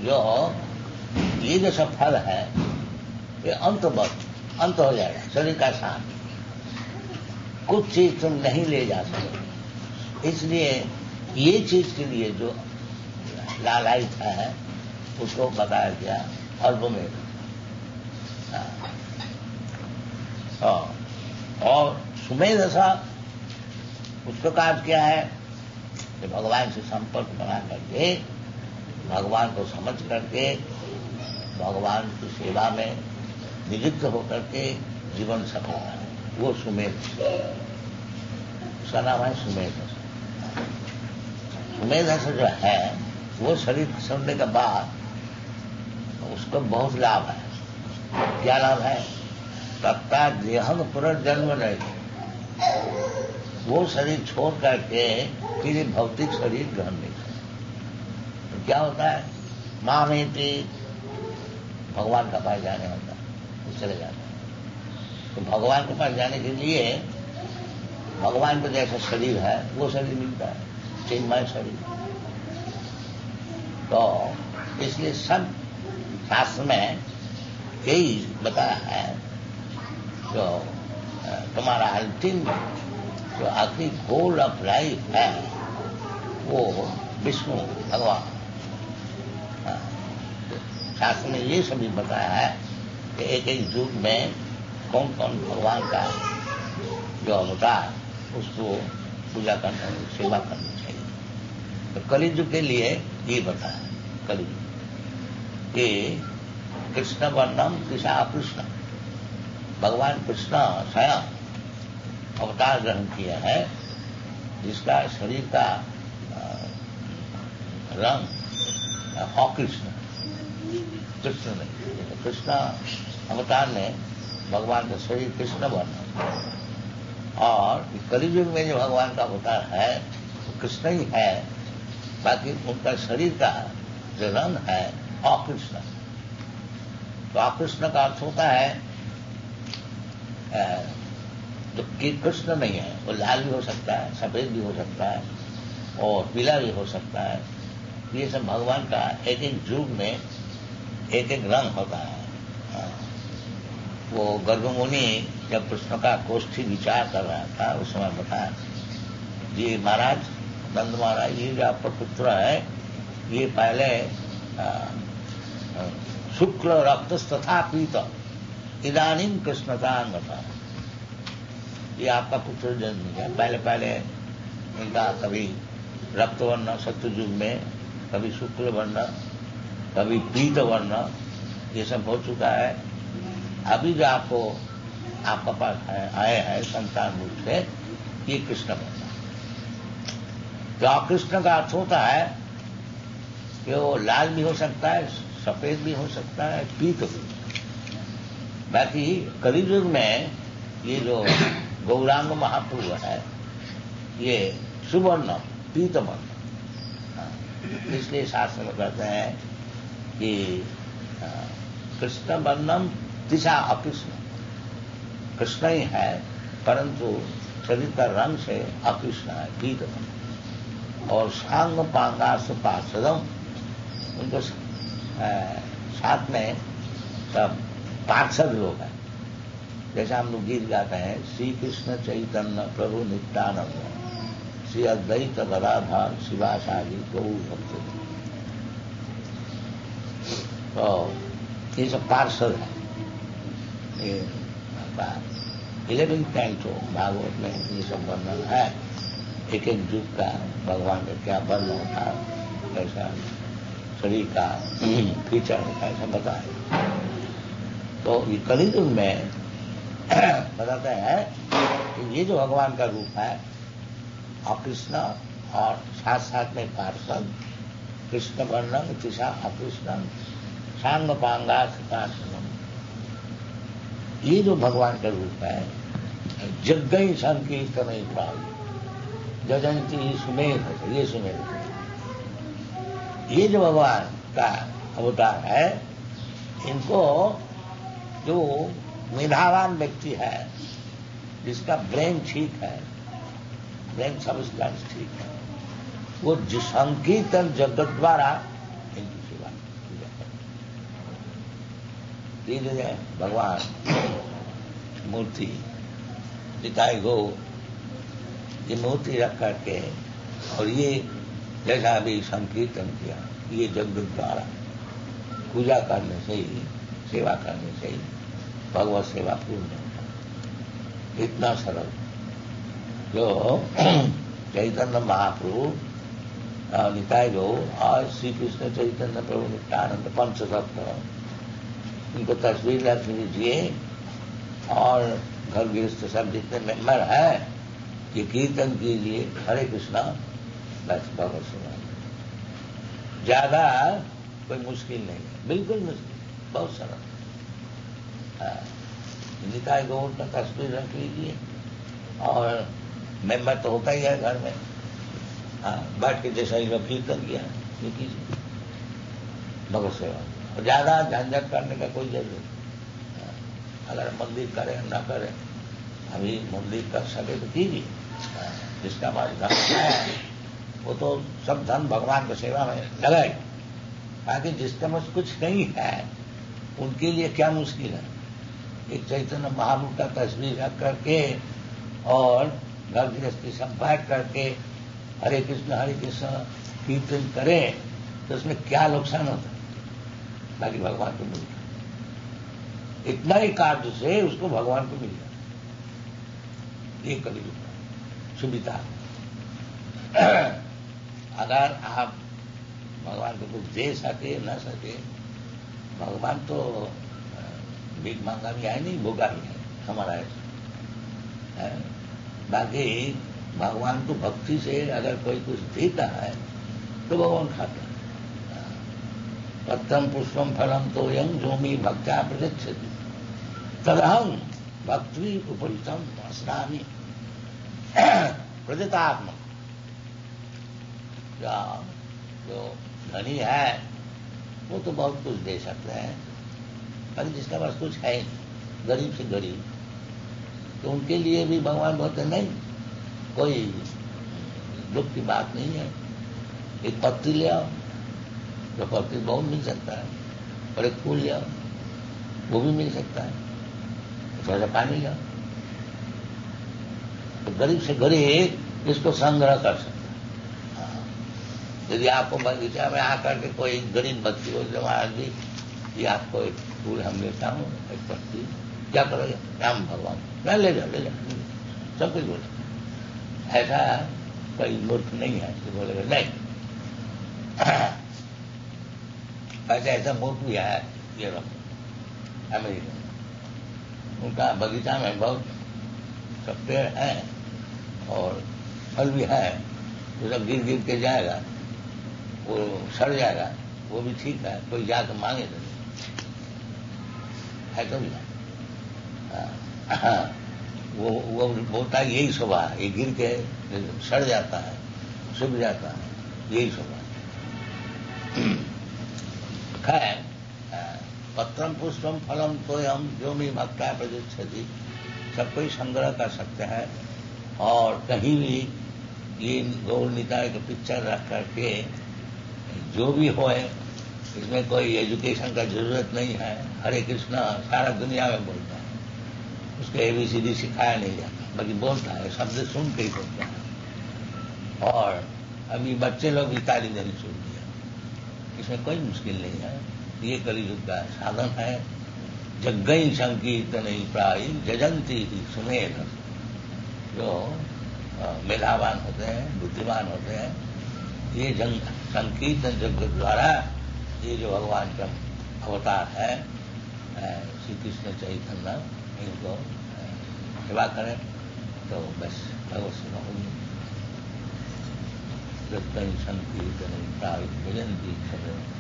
जो ये जो सब फल है ये अंत हो जाएगा। शरीर का साथ कुछ चीज तुम नहीं ले जा सकते, इसलिए ये चीज के लिए जो लालायित है उसको बताया गया अल्पमेध। और सुमेधसा उसका कार्य क्या है कि भगवान से संपर्क बना करके भगवान को समझ करके भगवान की सेवा में नियुक्त होकर के जीवन सफल है, वो सुमेध। उसका नाम है सुमेध। सुमेध जो है वो शरीर छोड़ने के बाद उसको बहुत लाभ है। क्या लाभ है? तत्ता देहम पुनर्जन्म नहीं, वो शरीर छोड़ करके फिर भौतिक शरीर ग्रहण नहीं करता। तो क्या होता है? माँ में भगवान का पास जाने होता है, वो चले जाते हैं। तो भगवान के पास जाने के लिए भगवान को जैसा शरीर है वो शरीर मिलता है, चिन्मय शरीर। तो इसलिए सब शास्त्र में यही बताया है जो तुम्हारा अंतिम जो आखिरी गोल ऑफ लाइफ है वो विष्णु भगवान। शास्त्र में ये सभी बताया है कि एक एक युग में कौन कौन भगवान का जो अवतार उसको पूजा करना, सेवा करनी चाहिए। तो कलियुग के लिए ये बताया कलियुग कि कृष्ण वर्णम कृष्णा कृष्ण, भगवान कृष्ण स्वयं अवतार ग्रहण किया है जिसका शरीर का रंग अकृष्ण, कृष्ण नहीं। कृष्ण अवतार ने भगवान का शरीर कृष्ण बना और कलियुग में जो भगवान का अवतार है वो कृष्ण ही है, बाकी उनका शरीर का जो रंग है अकृष्ण। तो अकृष्ण का अर्थ होता है जो कि कृष्ण नहीं है, वो लाल भी हो सकता है, सफेद भी हो सकता है और पीला भी हो सकता है। ये सब भगवान का एक एक युग में एक एक रंग होता है। वो गर्गमुनि जब कृष्ण का गोष्ठी विचार कर रहा था उस समय बताया, जी महाराज नंद महाराज, ये जो आपका पुत्र है ये पहले शुक्ल रक्त तथा पीत इदानीम कृष्णता अंगता, ये आपका पुत्र जन्म लिया। पहले पहले इनका कभी रक्त वर्ण सत्ययुग में, कभी शुक्ल वर्ण, कभी पीत वर्ण, ये सब हो चुका है। अभी जो आपका पास आए हैं संतान रूप से, ये कृष्ण वर्ण। तो कृष्ण का अर्थ होता है कि वो लाल भी हो सकता है, सफेद भी हो सकता है, पीत भी। बाकी कलियुग में ये जो गौरांग महाप्रभु है, ये सुवर्ण पीत वर्ण। इसलिए शास्त्र में कहते हैं कि कृष्ण वर्णम दिशा अकृष्ण। कृष्ण ही है परंतु शरीर का रंग से अकृष्ण है, पीत वर्ण। और सांग पांगास पार्षदम, उनको साथ में सब पार्षद लोग हैं। जैसे हम लोग गीत गाते हैं, श्री कृष्ण चैतन्य प्रभु नित्यानंद, श्री अद्वैत गदाधर शिवासादि गौर भक्त। तो ये सब पार्षद है। ये 11 कैंटो भागवत में ये सब वर्णन है। एक एक युग का भगवान का क्या वर्ण होता है, कैसा शरीर का फीचर होता है, सब बताया। तो ये कलियुग में बताते हैं कि ये जो भगवान का रूप है अकृष्ण, और साथ साथ में पार्षद, कृष्ण वर्णम तिशा अकृष्णम सांग पांगास पार्षदम, ये जो भगवान का रूप है, जग्गई संकीर्तन जजंती सुमेध, ये सुमेध, ये जो भगवान का अवतार है, इनको जो मेधावान व्यक्ति है, जिसका ब्रेन ठीक है, ब्रेन सबस्टेंस ठीक है, वो संकीर्तन जगत द्वारा इनकी सेवा पूजा करते हैं। भगवान मूर्ति दिखाई गो, ये मूर्ति रख करके, और ये जैसा अभी संकीर्तन किया, ये जगत द्वारा पूजा करने से ही, सेवा करने से ही भगवत सेवा पूर्ण होता है। इतना सरल जो चैतन्य महाप्रभु निताय गो और श्री कृष्ण चैतन्य प्रभु नित्यानंद पंचतत्व, इनको तस्वीर रख लीजिए और घर गृहस्थ सब जितने मेंबर है, ये कीर्तन कीजिए, हरे कृष्णा, बस भगवत सेवा। ज्यादा कोई मुश्किल नहीं है, बिल्कुल मुश्किल, बहुत सरल। निताय गौर का तस्वीर रख लीजिए, और मेंबर तो होता ही है घर में, बैठ के जैसा ही कीर्तन किया, ये कीजिए भगवत सेवा। और ज्यादा झंझट करने का कोई जरूरत नहीं। अगर मंदिर करें न करें, अभी मंदिर कर सके तो कीजिए, जिसका पास धन है वो तो सब धन भगवान की सेवा में लगाए। बाकी जिसके पास कुछ नहीं है उनके लिए क्या मुश्किल है। एक चैतन्य महाप्रभु का तस्वीर रख करके और घर गृहस्थी सब बैठ करके हरे कृष्ण कीर्तन करें, तो उसमें क्या नुकसान होता है, बाकी भगवान को मिल जाए। इतना ही कार्य से उसको भगवान को मिल जाए। ये कलियुग सुविधा। अगर आप भगवान को कुछ दे सके न सके, भगवान तो भीख मांगा भी है नहीं, भोगा भी है, हमारा है। बाकी भगवान को भक्ति से अगर कोई कुछ देता है तो भगवान खाता है। पत्रम पुष्पम फलम तो यंग जोमी भक्त्या प्रदक्षति तदहं भक्ति उपरितम अस्नामि प्रजतात्म। जो धनी है वो तो बहुत कुछ दे सकते हैं, पर जिसके पास कुछ है, गरीब से गरीब, तो उनके लिए भी भगवान बोलते नहीं, कोई दुख की बात नहीं है। एक पत्ती ले आओ, तो पत्ती बहुत मिल सकता है, और एक फूल ले आओ, वो भी मिल सकता है, थोड़ा सा पानी ले आओ। तो गरीब से गरीब इसको संग्रह कर सकता है। यदि आपको बगीचा में आकर के कोई गरीब बच्ची को महाराज जी, ये आपको एक फूल हम लेता हूँ, एक पत्ती, क्या करोगे? राम भगवान, मैं ले जाओ, सब कुछ बोले। ऐसा कोई मूर्ख नहीं है कि बोलेगा नहीं। ऐसा मूर्ख भी है ये अमेरिका, उनका बगीचा में बहुत सब पेड़ है और फल भी है, वो सब गिर गिर के जाएगा, वो सड़ जाएगा, वो भी ठीक है, कोई जाकर मांगे तो है तो भी वो बोलता है यही स्वभाव है, ये गिर के सड़ जाता है, सूख जाता है, यही स्वभाव। खैर, पत्रम पुष्पम फलम तो हम जो भी भक्ता प्रदीक्षति, सब कोई संग्रह कर सकते हैं और कहीं भी ये गौर निताय का पिक्चर रख करके जो भी होए, इसमें कोई एजुकेशन का जरूरत नहीं है। हरे कृष्णा सारा दुनिया में बोलता है, उसको ABCD सिखाया नहीं जाता, बल्कि बोलता है, शब्द सुन के ही बोलता है। और अभी बच्चे लोग भी ताली देनी शुरू किया, इसमें कोई मुश्किल नहीं है। ये कलियुग का साधन है। जग्गई संकीर्तन प्राय जजंती सुमेध, जो मेधावान होते हैं, बुद्धिमान होते हैं, ये संकीर्तन जग द्वारा ये जो भगवान का अवतार है श्री कृष्ण चैतन्य, इनको सेवा करें तो बस भगवत सेवा होगी। जग्गई संकीर्तन प्राय जजंती सुमेध।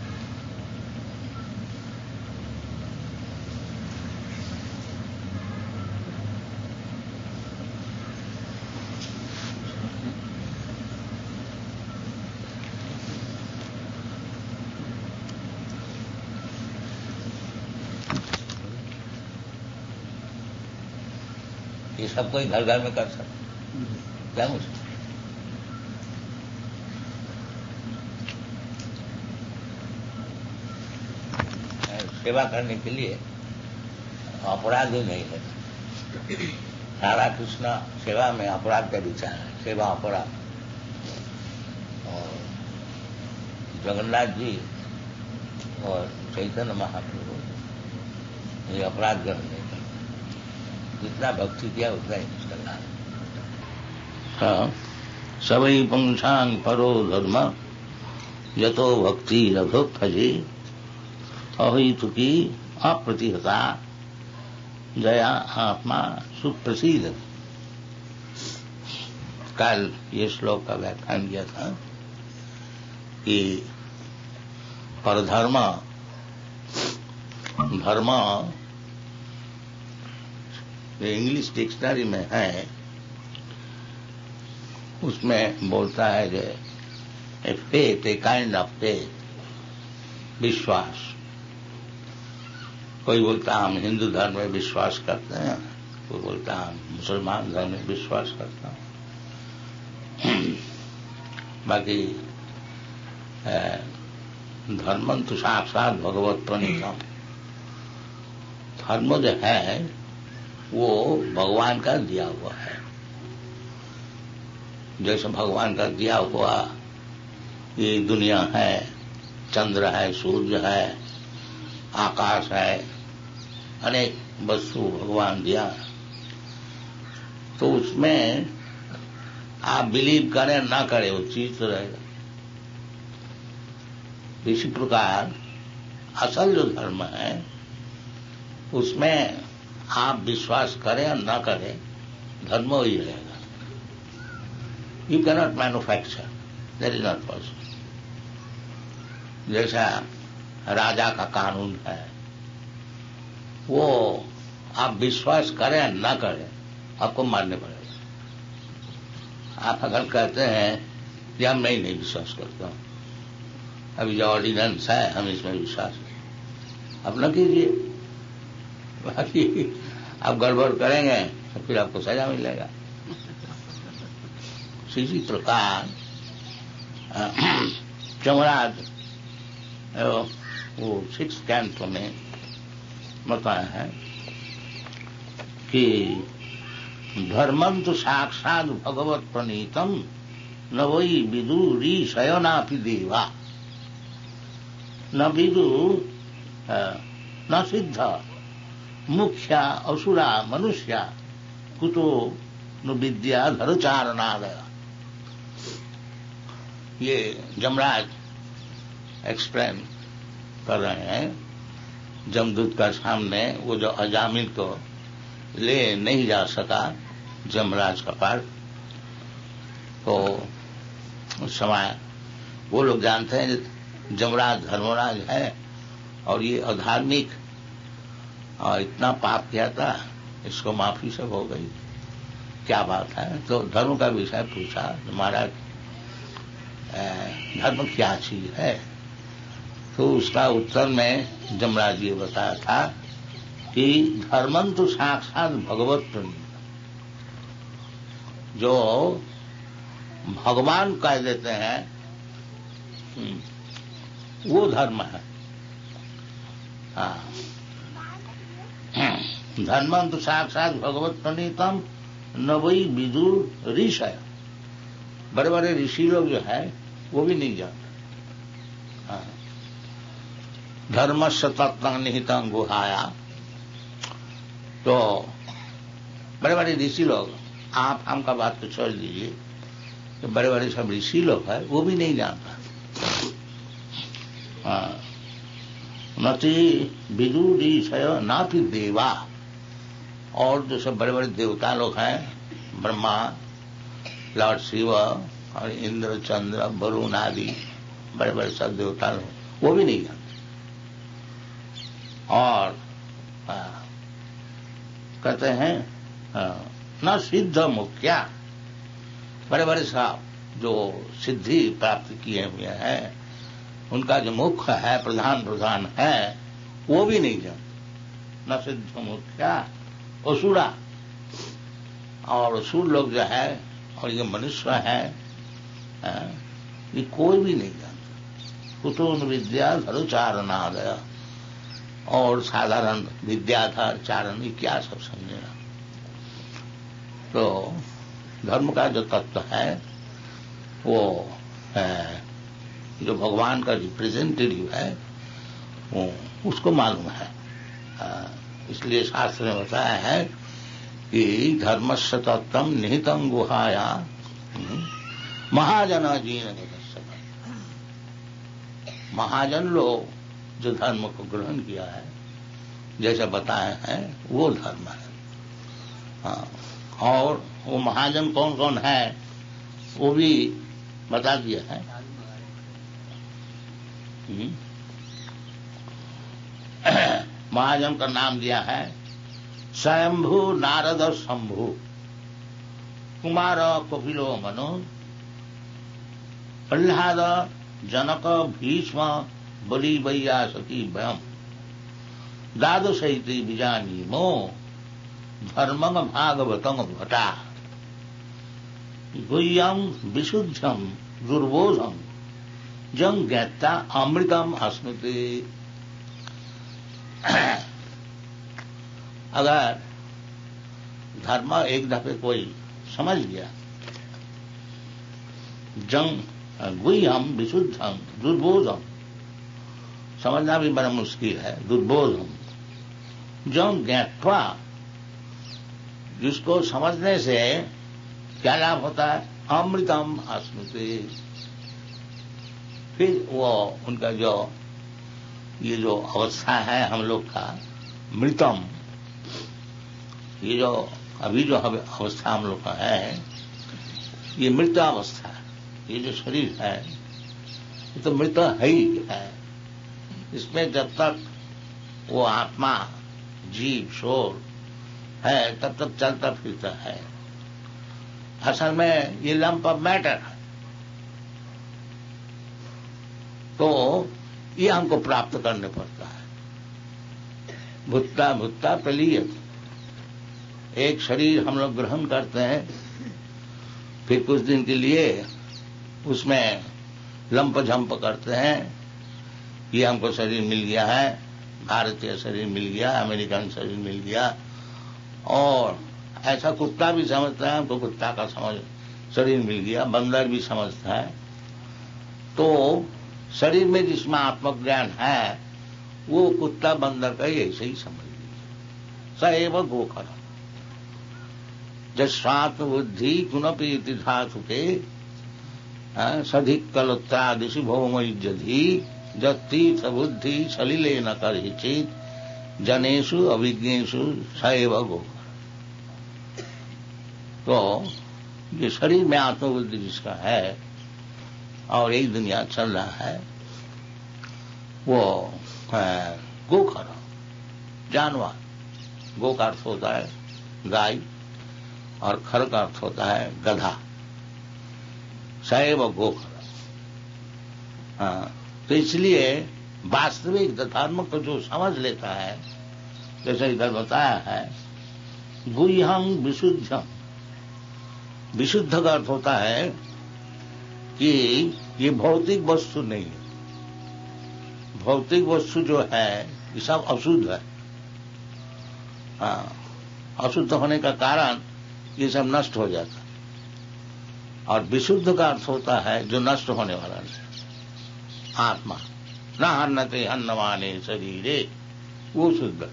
ये सब कोई घर घर में कर सकता, क्या मुश्किल। सेवा करने के लिए अपराध ही नहीं है। राधा कृष्ण सेवा में अपराध का विचार है, सेवा अपराध। और जगन्नाथ जी और चैतन्य महाप्रभु ये अपराध ग्रहण नहीं करते, जितना भक्ति किया उतना ही उसका लाभ। हाँ, सवै पुंसांग परो धर्म यतो भक्ति रघु फजे, अहितुकी अप्रतिहता जया आत्मा सुप्रसिद्ध। कल ये श्लोक का व्याख्यान किया था कि परधर्म धर्म इंग्लिश डिक्शनरी में है, उसमें बोलता है कि a faith, a kind of faith, विश्वास। कोई बोलता हम हिंदू धर्म में विश्वास करते हैं, कोई बोलता हम मुसलमान धर्म में विश्वास करता हूं। बाकी धर्मं तो साक्षात भगवत प्रणीतम। धर्म जो है वो भगवान का दिया हुआ है। जैसे भगवान का दिया हुआ ये दुनिया है, चंद्र है, सूर्य है, आकाश है, अनेक वस्तु भगवान दिया, तो उसमें आप बिलीव करें ना करें वो चीज तो रहेगा। इसी प्रकार असल जो धर्म है उसमें आप विश्वास करें और ना करें, धर्म वही रहेगा। You cannot manufacture, that is not possible. जैसा राजा का कानून है, वो आप विश्वास करें और ना करें, आपको मानने पड़ेगा। आप अगर कहते हैं कि हम नहीं विश्वास करता हूं, अभी जो ऑर्डिनेंस है हम इसमें विश्वास करें, अब न कीजिए। बाकी आप गड़बड़ करेंगे तो फिर आपको सजा मिलेगा। इसी प्रकार चमराज वो 6 कैंटो में बताया है कि धर्मं तो साक्षात भगवत प्रणीतम न वही विदुरी शयनापि देवा, न विदु न सिद्ध मुख्या असुरा मनुष्या कुतो नु विद्याधर चारनादय। ये जमराज एक्सप्लेन कर रहे हैं। जमदूत का सामने वो जो अजामिल को ले नहीं जा सका जमराज का पार, तो उस समय वो लोग जानते हैं जमराज धर्मराज है और ये अधार्मिक और इतना पाप किया था, इसको माफी सब हो गई, क्या बात है। तो धर्म का विषय पूछा, महाराज धर्म क्या चीज है। तो उसका उत्तर में जमराज ये बताया था कि धर्मं तो साक्षात भगवत प्रणीत, जो भगवान कह देते हैं वो धर्म है। धर्मं तो साक्षात भगवत प्रणीतम न वही विदुर ऋषय। बड़े बड़े ऋषि लोग जो है वो भी नहीं जानते। धर्मस्य तत्व निहितं गुहाया। तो बड़े बड़े ऋषि लोग, आप हमका बात तो छोड़ दीजिए, तो बड़े बड़े सब ऋषि लोग है वो भी नहीं जानता। नति विदुर ऋषय ना फिर देवा। और जो सब बड़े बड़े देवता लोग हैं, ब्रह्मा, लॉर्ड शिव और इंद्र, चंद्र, वरुण आदि बड़े बड़े सब देवता लोग, वो भी नहीं जानते। और कहते हैं न सिद्ध मुख्या। बड़े बड़े साहब जो सिद्धि प्राप्त किए हुए हैं, उनका जो मुख्य है, प्रधान है, वो भी नहीं जानते। न सिद्ध मुख्या असुरा। और असुर लोग जो है और ये मनुष्य है, ये कोई भी नहीं जानता। कुतून विद्याधर चारनादय। और साधारण विद्याधर चारण, ये क्या सब समझेगा। तो धर्म का जो तत्व है वो है, जो भगवान का रिप्रेजेंटेटिव है वो उसको मालूम है। इसलिए शास्त्र में बताया है कि धर्मस्य तत्वं निहितं गुहाया महाजना जीन। महाजन लोग जो धर्म को ग्रहण किया है, जैसे बताए हैं, वो धर्म है। और वो महाजन कौन कौन है वो भी बता दिया है। महाजन का नाम दिया है स्वयंभू, नारद, शंभु, कुमार, कपिलो, मनु, प्रह्लाद, जनक, भीष्म, बलि, वैयासकी, ब्रह्म, द्वादशैति बीजानीमो, धर्मं भागवतं भटा, गुह्यं विशुद्धं दुर्बोधं जं ज्ञाता अमृतम अस्मृति। अगर धर्म एक दफे कोई समझ गया, जंग गुह्यम विशुद्धम दुर्बोधम, समझना भी बड़ा मुश्किल है, दुर्बोधम जंग ज्ञात्वा, जिसको समझने से क्या लाभ होता है, अमृतम अस्मृति। फिर वो उनका जो ये जो अवस्था है हम लोग का मृतम, ये जो अभी जो अवस्था हम लोग का है, ये मृत अवस्था है। ये जो शरीर है ये तो मृत है ही है। इसमें जब तक वो आत्मा, जीव, शोर है तब तक चलता फिरता है। असल में ये लंप ऑफ मैटर है। तो ये हमको प्राप्त करने पड़ता है। भुत्ता भुत्ता प्रलीयत। एक शरीर हम लोग ग्रहण करते हैं, फिर कुछ दिन के लिए उसमें लंप झंप करते हैं, ये हमको शरीर मिल गया है, भारतीय शरीर मिल गया, अमेरिकन शरीर मिल गया। और ऐसा कुत्ता भी समझता है हमको कुत्ता का शरीर मिल गया, बंदर भी समझता है। तो शरीर में जिसमें आत्मज्ञान है वो कुत्ता बंदर का ऐसे ही समझ लीजिए। सएव गोखर। जस्वात्म बुद्धि गुणपी धातु के सधिक कलोत्तादिशु भौमयुजधि जतीर्थ बुद्धि सलिले न कर चित जनेशु अभिज्ञेशु सैव गो। तो ये शरीर में आत्मबुद्धि जिसका है और यही दुनिया चल रहा है, वो गोखर जानवर। गो का अर्थ होता है गाय और खर का अर्थ होता है गधा। सैव गोखर। तो इसलिए वास्तविक धर्म को जो समझ लेता है, जैसे इधर बताया है गुह्यम विशुद्धम। विशुद्ध का अर्थ होता है कि ये भौतिक वस्तु नहीं है। भौतिक वस्तु जो है ये सब अशुद्ध है। अशुद्ध होने का कारण ये सब नष्ट हो जाता है। और विशुद्ध का अर्थ होता है जो नष्ट होने वाला नहीं, आत्मा। न हन्नते हन्नमाने शरीरे, वो शुद्ध है।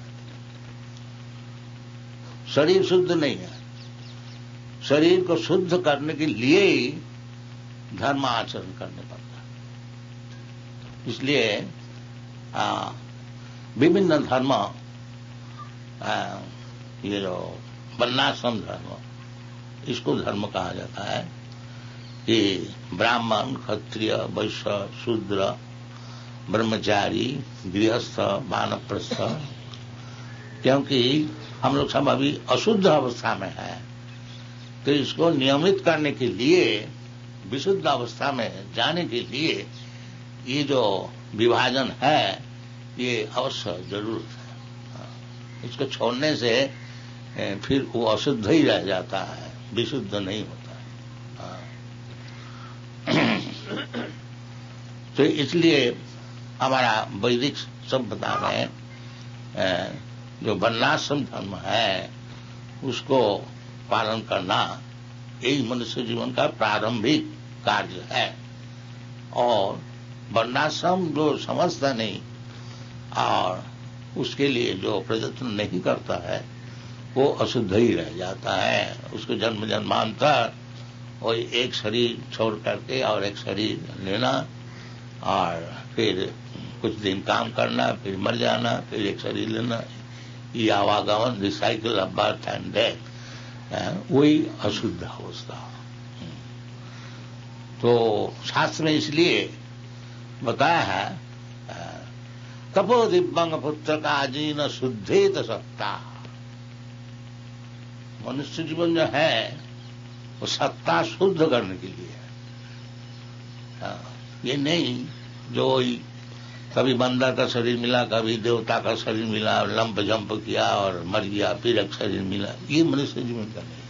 शरीर शुद्ध नहीं है। शरीर को शुद्ध करने के लिए ही धर्म आचरण करने पड़ता है। इसलिए विभिन्न धर्म, ये जो वर्णाश्रम धर्म, इसको धर्म कहा जाता है कि ब्राह्मण, क्षत्रिय, वैश्य, शूद्र, ब्रह्मचारी, गृहस्थ, वानप्रस्थ। क्योंकि हम लोग सब अभी अशुद्ध अवस्था में है, तो इसको नियमित करने के लिए, विशुद्ध अवस्था में जाने के लिए ये जो विभाजन है ये अवश्य जरूर है। इसको छोड़ने से फिर वो अशुद्ध ही रह जाता है, विशुद्ध नहीं होता। तो इसलिए हमारा वैदिक सभ्यता में जो वर्णाश्रम धर्म है उसको पालन करना यही मनुष्य जीवन का प्रारंभिक कार्य है। और वर्णाश्रम जो समझता नहीं और उसके लिए जो प्रयत्न नहीं करता है वो अशुद्ध ही रह जाता है। उसको जन्म जन्मांतर वही एक शरीर छोड़ करके और एक शरीर लेना और फिर कुछ दिन काम करना, फिर मर जाना, फिर एक शरीर लेना, ये आवागमन, the cycle of birth and death, वही अशुद्ध अवस्था। तो शास्त्र में इसलिए बताया है तपो दिव्यंग पुत्र का जीन शुद्धेत सत्ता। मनुष्य जीवन जो है वो सत्ता शुद्ध करने के लिए है। ये नहीं जो कभी बंदर का शरीर मिला, कभी देवता का शरीर मिला, लंप जंप किया और मर गया, फिर एक शरीर मिला, ये मनुष्य जीवन का नहीं।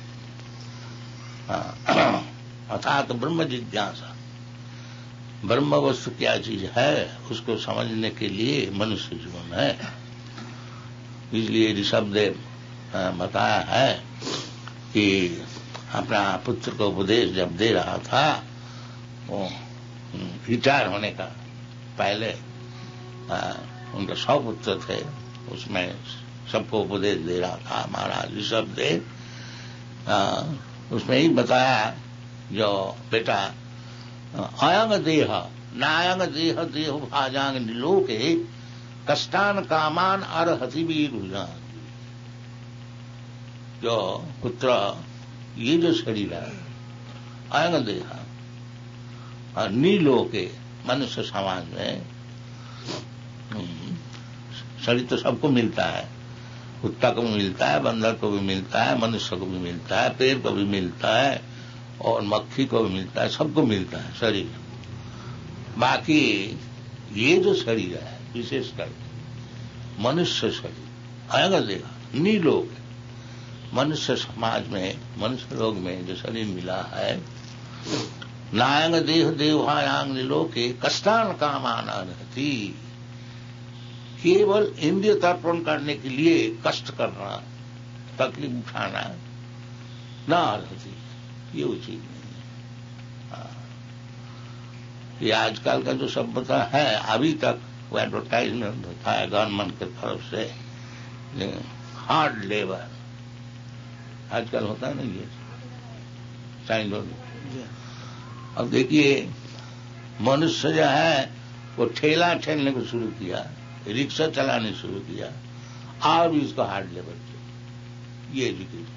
अर्थात ब्रह्म जिज्ञासा, ब्रह्म वस्तु क्या चीज है उसको समझने के लिए मनुष्य जीवन है। इसलिए ऋषभदेव बताया है कि अपना पुत्र को उपदेश जब दे रहा था, वो रिटायर होने का पहले उनके 100 पुत्र थे, उसमें सबको उपदेश दे रहा था महाराज ऋषभदेव। उसमें ही बताया जो बेटा अयंग देह नायंग देह देह भाजांग निलोके कष्टान कामान अर्हति वीरुजान। जो पुत्र ये जो शरीर है अयंग देह और नीलोके मनुष्य समाज में शरीर तो सबको मिलता है, कुत्ता को भी मिलता है, बंदर को भी मिलता है, मनुष्य को भी मिलता है, पेड़ को भी मिलता है और मक्खी को भी मिलता है, सबको मिलता है शरीर। बाकी ये जो शरीर है विशेषकर मनुष्य शरीर अयंग देह नीलोक, मनुष्य समाज में मनुष्य लोग में जो शरीर मिला है, नायंग देह देवायांग नीलोके कष्टान कामान अर्हति। केवल इंद्रिय तर्पण करने के लिए कष्ट करना, तकलीफ उठाना ना अर्हति, ये उचित नहीं है। ये आजकल का जो सभ्यता है, अभी तक वो एडवर्टाइजमेंट होता है गवर्नमेंट की तरफ से, हार्ड लेबर, आजकल होता नहीं ये साइंटिफिक। अब देखिए मनुष्य जो है वो ठेला ठेलने को शुरू किया, रिक्शा चलाने शुरू किया, और भी इसको हार्ड लेवल पे ये एजुकेशन।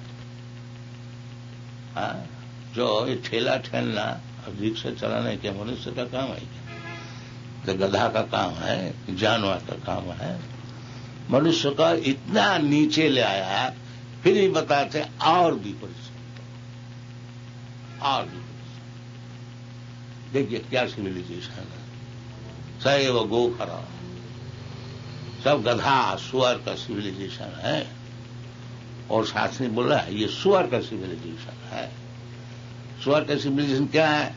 हाँ, जो ये ठेला ठेलना और रिक्शा चलाने के मनुष्य का काम है क्या? तो गधा का काम है, जानवर का काम है। मनुष्य का इतना नीचे ले आया, फिर भी बताते और भी परिश्रम, और भी परिश्रम। देखिए क्या सिविलाइजेशन है। सैव गोखरा, सब गधा सुअर का सिविलाइजेशन है। और शास्त्री बोल रहा है ये सुअर का सिविलाइजेशन है। सुअर का सिविलाइजेशन क्या है?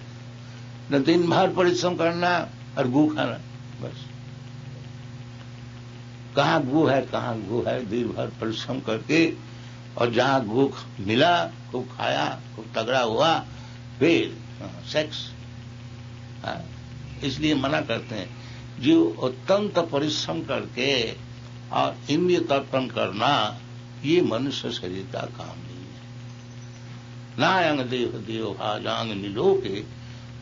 न दिन भर परिश्रम करना और गू खाना, बस। कहाँ गू है, कहाँ गू है, दिन भर परिश्रम करके, और जहां गू मिला खूब खाया, खूब तगड़ा हुआ, फिर सेक्स। इसलिए मना करते हैं जो अत्यंत परिश्रम करके और इंद्रिय तर्पण करना, ये मनुष्य शरीर का काम नहीं है। नायंग देव देव भाजांग निलोके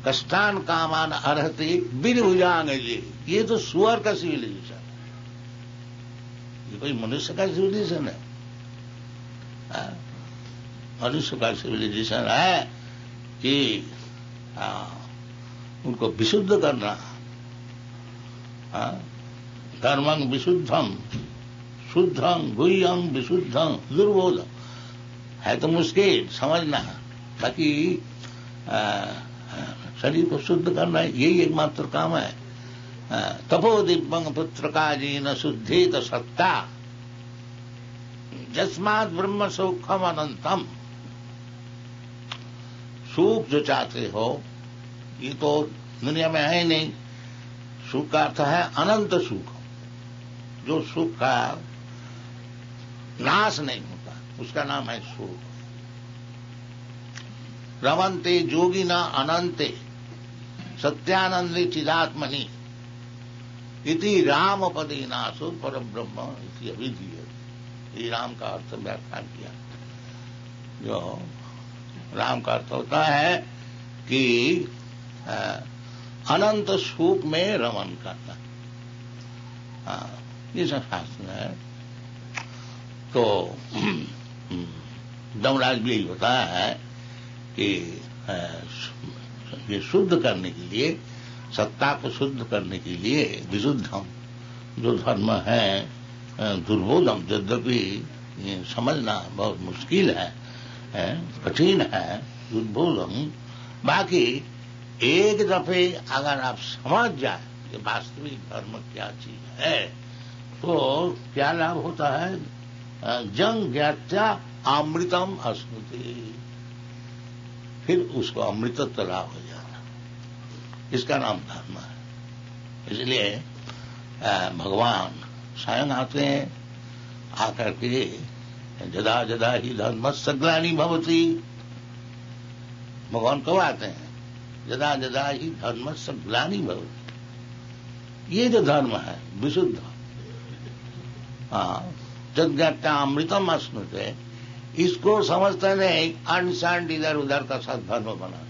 कष्टान कामान अर्हते बिरभुजांग ये तो सुअर का सिविलाइजेशन है, ये कोई मनुष्य का सिविलाइजेशन है? मनुष्य का सिविलाइजेशन है कि उनको विशुद्ध करना। धर्मं विशुद्धम शुद्धं गुह्यं विशुद्धं दुर्बोधं, है तो मुश्किल समझना, बाकी शरीर को शुद्ध करना यही एकमात्र काम है। तपो दिव्यं पुत्र का जीन शुद्धेत सत्ता जस्मात् ब्रह्म सुखम अनंतम। सुख जो चाहते हो ये तो दुनिया में है नहीं। सुख का अर्थ है अनंत सुख, जो सुख का नाश नहीं होता उसका नाम है सुख। रमन्ते जोगिना अनंते सत्यानंदे चिदात्मनि इति राम पदे नासो पर ब्रह्म इति अभिधीयते। ये राम का अर्थ व्याख्या किया। जो राम का अर्थ होता है कि अनंत सुख में रमन करना। ये सब शास्त्र है। तो दमराज भी यही बताया है कि ये शुद्ध करने के लिए, सत्ता को शुद्ध करने के लिए विशुद्धम जो धर्म है, दुर्बोधम यद्यपि समझना बहुत मुश्किल है, कठिन है, दुर्बोधम। बाकी एक दफे अगर आप समझ जाए कि वास्तविक धर्म क्या चीज है, तो क्या लाभ होता है? जंग ज्ञात्या अमृतम अश्नुते, फिर उसको अमृतत्व लाभ हो जाना, इसका नाम धर्म है। इसलिए भगवान स्वयं आते हैं, आकर के जदा जदा ही धर्मस्य ग्लानि भवति। भगवान कब आते हैं? जदा जदा ही धर्मस्य ग्लानि भवति। ये जो धर्म है विशुद्ध, जज्ञात्या अमृतम अश्नुते, इसको समझते नहीं, अनसांड इधर उधर का सब धर्म बना।